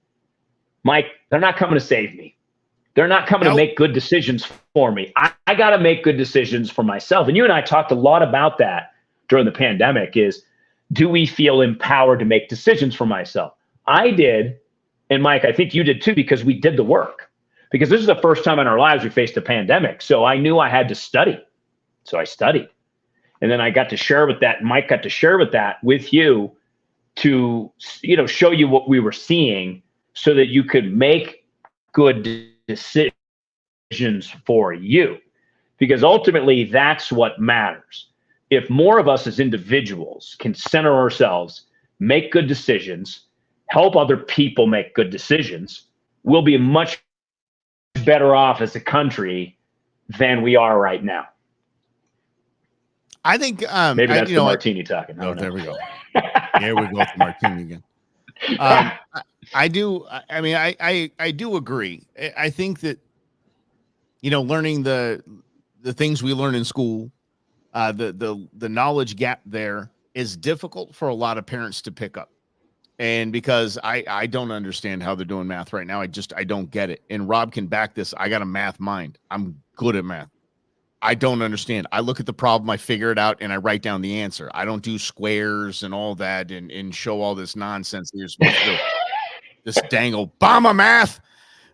Mike, they're not coming to save me. They're not coming to make good decisions for me. I got to make good decisions for myself. And you and I talked a lot about that during the pandemic is, do we feel empowered to make decisions for myself? I did. And Mike, I think you did too, because we did the work. Because this is the first time in our lives we faced a pandemic. So I knew I had to study. So I studied. And then I got to share with that. Mike got to share with you to, show you what we were seeing so that you could make good decisions for you. Because ultimately, that's what matters. If more of us as individuals can center ourselves, make good decisions, help other people make good decisions, we'll be much better off as a country than we are right now. I think maybe that's the martini talking. No, there we go. Here we go with the martini again. I do. I mean, I do agree. I think that learning the things we learn in school, the knowledge gap there is difficult for a lot of parents to pick up. And because I don't understand how they're doing math right now, I don't get it. And Rob can back this. I got a math mind. I'm good at math. I don't understand. I look at the problem, I figure it out, and I write down the answer. I don't do squares and all that and show all this nonsense that you're supposed to do. This dang Obama math.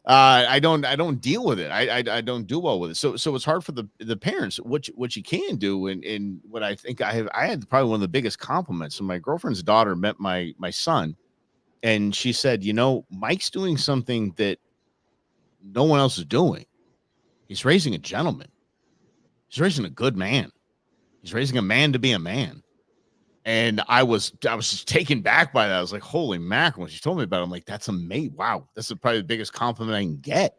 I don't deal with it. I don't do well with it. So it's hard for the parents. What you can do, and what I think I had probably one of the biggest compliments. So my girlfriend's daughter met my son, and she said, Mike's doing something that no one else is doing. He's raising a gentleman. He's raising a good man. He's raising a man to be a man. And I was just taken back by that. I was like, holy mackerel. When she told me about it, I'm like, that's amazing. Wow. That's probably the biggest compliment I can get.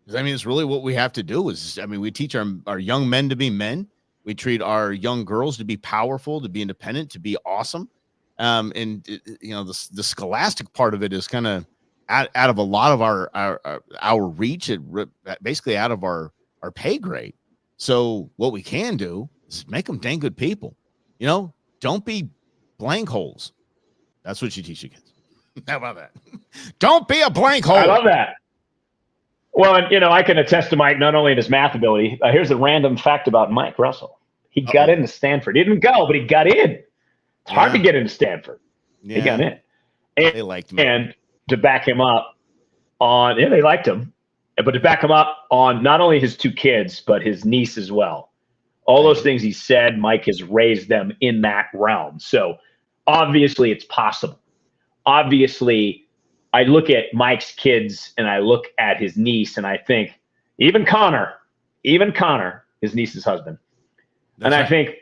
Because I mean, it's really what we have to do we teach our young men to be men. We treat our young girls to be powerful, to be independent, to be awesome. The scholastic part of it is kind of out of a lot of our reach, basically out of our pay grade. So what we can do is make them dang good people. Don't be blank holes. That's what you teach your kids. How about that? Don't be a blank hole. I love that. Well, and, I can attest to Mike, not only in his math ability. Here's a random fact about Mike Russell. He got into Stanford. He didn't go, but he got in. It's hard to get into Stanford. Yeah. He got in. And, they liked him. And to back him up they liked him. But to back him up on not only his two kids, but his niece as well. All those things he said, Mike has raised them in that realm. So obviously it's possible. Obviously, I look at Mike's kids and I look at his niece and I think, even Connor, his niece's husband. That's right. I think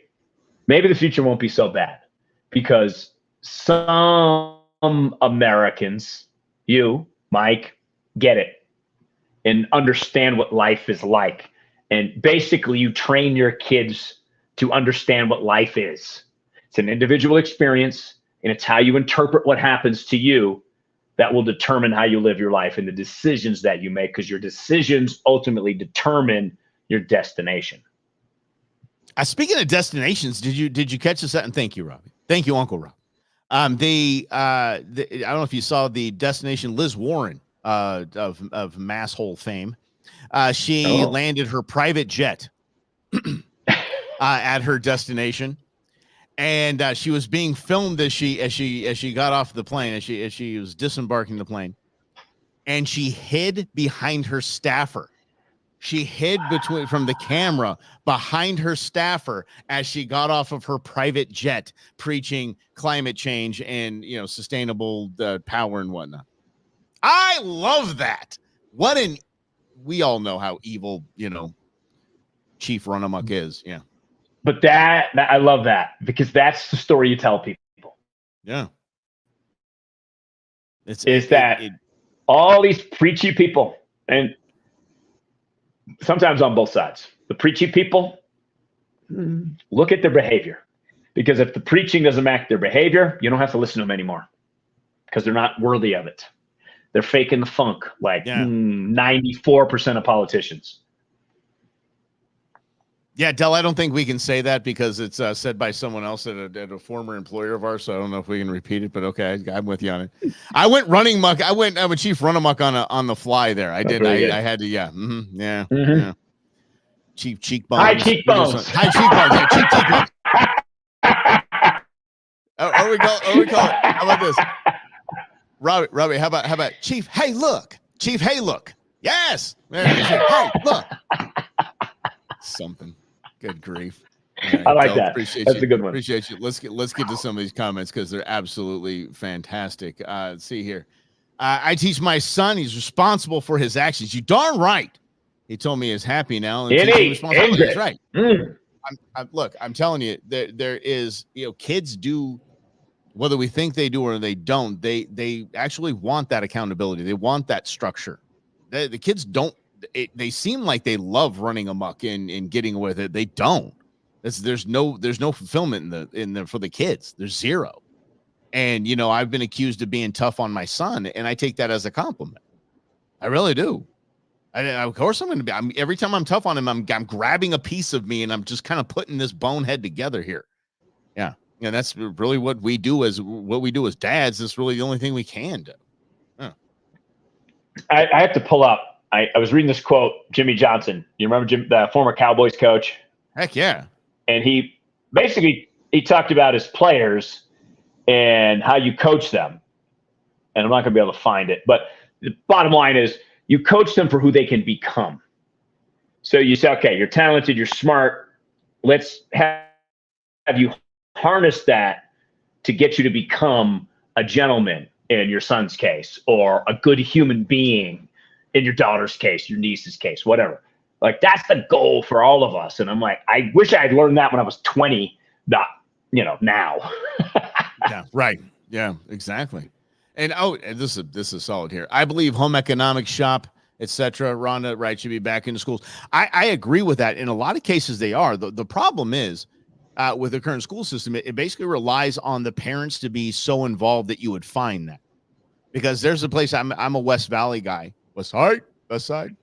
maybe the future won't be so bad because some Americans, you, Mike, get it and understand what life is like. And basically, you train your kids to understand what life is. It's an individual experience, and it's how you interpret what happens to you that will determine how you live your life and the decisions that you make, because your decisions ultimately determine your destination. Speaking of destinations, did you catch this? And thank you, Robbie. Thank you, Uncle Rob. I don't know if you saw the destination Liz Warren of Masshole fame. She landed her private jet at her destination, and she was being filmed as she got off the plane, as she was disembarking the plane, and she hid behind her staffer. She hid from the camera behind her staffer as she got off of her private jet, preaching climate change and sustainable power and whatnot. I love that. We all know how evil Chief Runamuck is. Yeah. But that I love that, because that's the story you tell people. Yeah. All these preachy people, and sometimes on both sides, the preachy people, look at their behavior, because if the preaching doesn't match their behavior, you don't have to listen to them anymore, because they're not worthy of it. They're faking the funk, like 94% of politicians. Yeah, Del, I don't think we can say that because it's said by someone else at a former employer of ours. So I don't know if we can repeat it, but okay, I'm with you on it. I went running muck. I went Chief Runamuck on the fly there. I did. I had to. Yeah. Mm-hmm, yeah. Mm-hmm. Yeah. Chief cheekbones. High cheekbones. High cheekbones. Yeah, cheekbones. Oh, we call it. How about this? Robbie, how about Chief? Hey, look. Chief, hey, look. Yes. Hey, look. Something. Good grief. Right, I like that. That's a good one. Appreciate you. Let's get to some of these comments because they're absolutely fantastic. Let's see here. I teach my son. He's responsible for his actions. You darn right. He told me he's happy now. And he's right. Look, I'm telling you, there is, kids do, whether we think they do or they don't, they actually want that accountability. They want that structure. The kids don't. They seem like they love running amok and getting with it. They don't. There's no fulfillment in the for the kids. There's zero. And I've been accused of being tough on my son, and I take that as a compliment. I really do. Of course I'm going to be. Every time I'm tough on him, I'm grabbing a piece of me, and I'm just kind of putting this bonehead together here. Yeah, and that's really what we do as dads. That's really the only thing we can do. Yeah. I have to pull up. I was reading this quote, Jimmy Johnson. You remember the former Cowboys coach? Heck yeah. And he talked about his players and how you coach them. And I'm not going to be able to find it. But the bottom line is you coach them for who they can become. So you say, okay, you're talented, you're smart. Let's have you harness that to get you to become a gentleman in your son's case, or a good human being in your daughter's case, your niece's case, whatever. Like, that's the goal for all of us. And I'm like, I wish I had learned that when I was 20, not, now. Yeah, right. Yeah, exactly. And this is solid here. I believe home economics shop, etc. Rhonda, right, should be back into schools. I agree with that. In a lot of cases, they are. The problem is with the current school system, it basically relies on the parents to be so involved that you would find that. Because there's a place, I'm a West Valley guy. West side.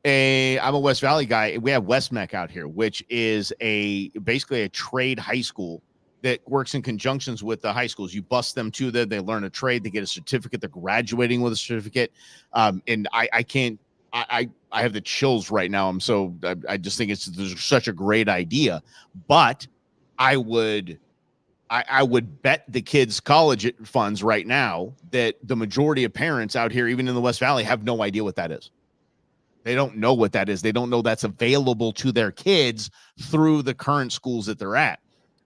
I'm a West Valley guy. We have West Mech out here, which is basically a trade high school that works in conjunctions with the high schools. You bus them to there, they learn a trade, they get a certificate, they're graduating with a certificate. And I have the chills right now. I just think there's such a great idea. But I would bet the kids' college funds right now that the majority of parents out here, even in the West Valley, have no idea what that is. They don't know what that is. They don't know that's available to their kids through the current schools that they're at.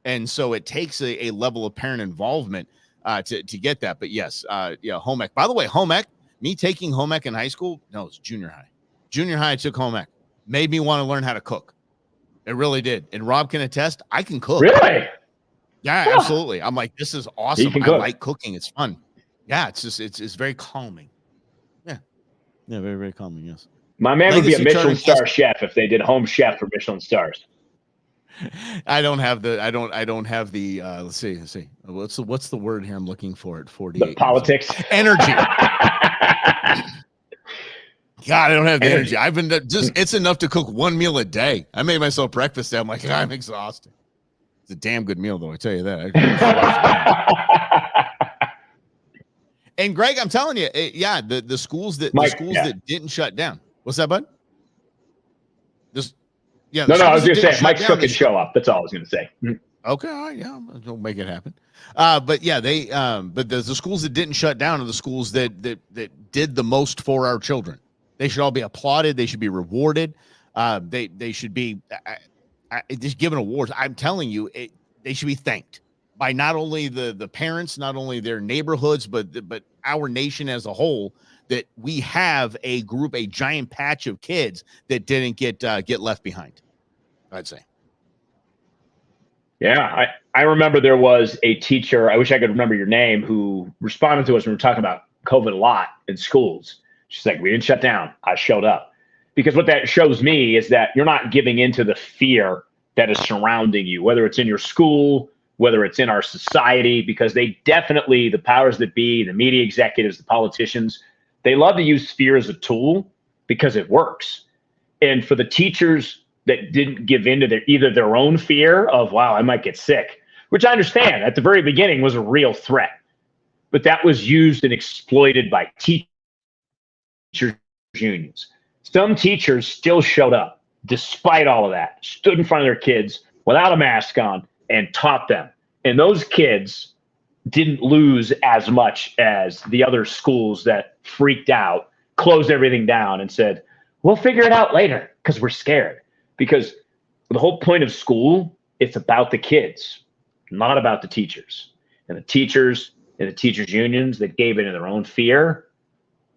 And so it takes a level of parent involvement to get that. But yes, home ec. By the way, home ec, me taking home ec in high school, no, it's junior high. Junior high, I took home ec. Made me want to learn how to cook. It really did. And Rob can attest, I can cook. Really? Yeah, absolutely. I'm like, this is awesome. I like cooking. It's fun. Yeah, it's just it's very calming. Yeah. Yeah, very, very calming, yes. My man would be a Michelin star chef if they did home chef for Michelin stars. I don't have the let's see. What's the word here I'm looking for at 48? The politics. Energy. God, I don't have the energy. I've been it's enough to cook one meal a day. I made myself breakfast. I'm like, I'm exhausted. It's a damn good meal, though. I tell you that. And Greg, I'm telling you, the schools that that didn't shut down. What's that, bud? No, I was going to say Mike's cooking show up. That's all I was going to say. Okay, all right, yeah, we'll make it happen. But yeah, but the schools that didn't shut down are the schools that did the most for our children. They should all be applauded. They should be rewarded. They should be just given awards. I'm telling you, they should be thanked by not only the parents, not only their neighborhoods, but our nation as a whole. That we have a giant patch of kids that didn't get left behind. I'd say. Yeah, I remember there was a teacher. I wish I could remember your name, who responded to us when we were talking about COVID a lot in schools. She's like, we didn't shut down. I showed up. Because what that shows me is that you're not giving into the fear that is surrounding you, whether it's in your school, whether it's in our society, because they definitely, the powers that be, the media executives, the politicians, they love to use fear as a tool because it works. And for the teachers that didn't give in to either their own fear of, wow, I might get sick, which I understand at the very beginning was a real threat, but that was used and exploited by teachers unions. Some teachers still showed up despite all of that, stood in front of their kids without a mask on and taught them. And those kids didn't lose as much as the other schools that freaked out, closed everything down and said, we'll figure it out later because we're scared. Because the whole point of school, it's about the kids, not about the teachers. And the teachers and the teachers unions that gave into their own fear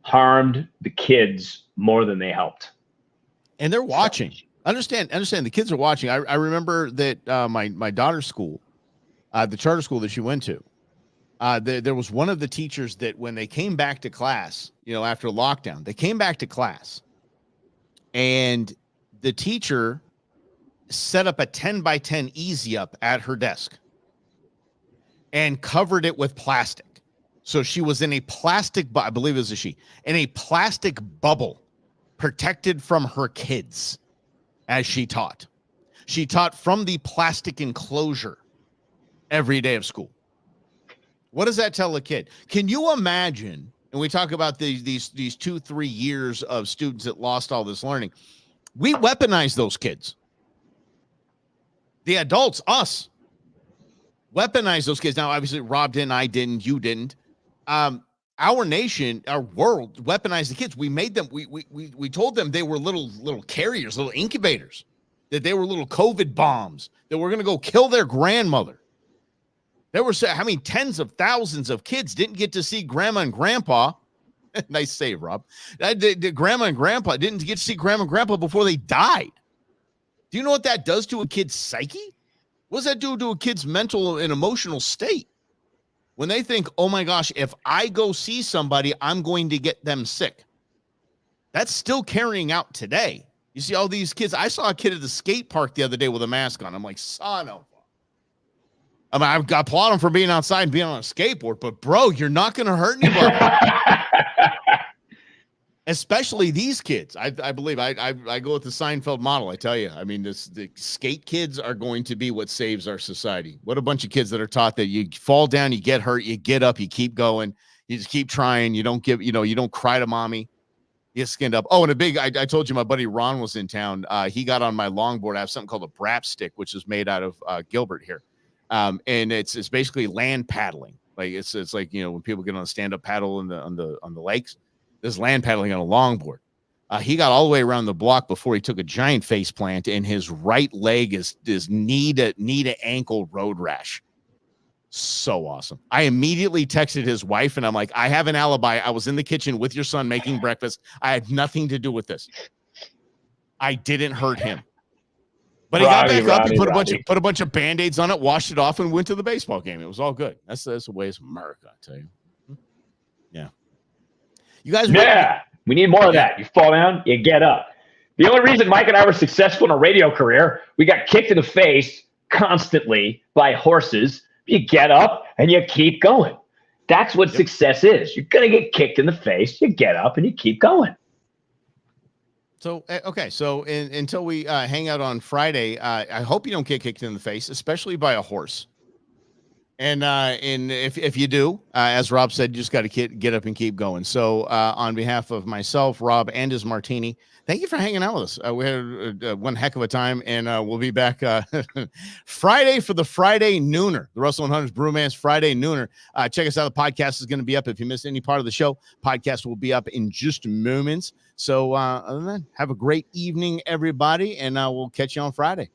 harmed the kids more than they helped. And they're watching. Understand. The kids are watching. I remember that my daughter's school, the charter school that she went to, there was one of the teachers that when they came back to class, after lockdown, they came back to class, and the teacher set up a 10x10 easy up at her desk and covered it with plastic. So she was in a plastic, I believe it was in a plastic bubble protected from her kids as she taught. She taught from the plastic enclosure every day of school. What does that tell a kid? Can you imagine? And we talk about these 2-3 years of students that lost all this learning. We weaponize those kids. The adults, us, weaponize those kids. Now, obviously, Rob didn't, I didn't, you didn't. Our nation, our world, weaponized the kids. We made them. We told them they were little carriers, little incubators, that they were little COVID bombs, that were going to go kill their grandmother. There were tens of thousands of kids didn't get to see grandma and grandpa. Nice save, Rob. The grandma and grandpa didn't get to see grandma and grandpa before they died. Do you know what that does to a kid's psyche? What does that do to a kid's mental and emotional state? When they think, oh my gosh, if I go see somebody, I'm going to get them sick. That's still carrying out today. You see all these kids. I saw a kid at the skate park the other day with a mask on. I'm like, son of. I mean, I applaud him for being outside and being on a skateboard, but bro, you're not going to hurt anybody. Especially these kids. I believe I go with the Seinfeld model. I tell you, I mean, the skate kids are going to be what saves our society. What a bunch of kids that are taught that you fall down, you get hurt, you get up, you keep going, you just keep trying. You don't give, you don't cry to mommy. You skinned up. Oh, and I told you my buddy Ron was in town. He got on my longboard. I have something called a brap stick, which is made out of Gilbert here. And it's basically land paddling. Like it's like, when people get on a stand-up paddle on the lakes. This land paddling on a longboard. He got all the way around the block before he took a giant face plant, and his right leg is knee to ankle road rash. So awesome. I immediately texted his wife, and I'm like, I have an alibi. I was in the kitchen with your son making breakfast. I had nothing to do with this. I didn't hurt him. But he got back up, he put a bunch of Band-Aids on it, washed it off, and went to the baseball game. It was all good. That's the ways of America, I tell you. Yeah. You guys, we need more of that. You fall down, you get up. The only reason Mike and I were successful in a radio career, we got kicked in the face constantly by horses. You get up and you keep going. That's what success is. You're going to get kicked in the face. You get up and you keep going. So, okay. So until we hang out on Friday, I hope you don't get kicked in the face, especially by a horse. And if you do, as Rob said, you just got to get up and keep going. So on behalf of myself, Rob, and his martini, thank you for hanging out with us. We had one heck of a time, and we'll be back Friday for the Friday Nooner, the Russell and Hunter's Brewmance Friday Nooner. Check us out. The podcast is going to be up. If you missed any part of the show, podcast will be up in just moments. So other than that, have a great evening, everybody, and we'll catch you on Friday.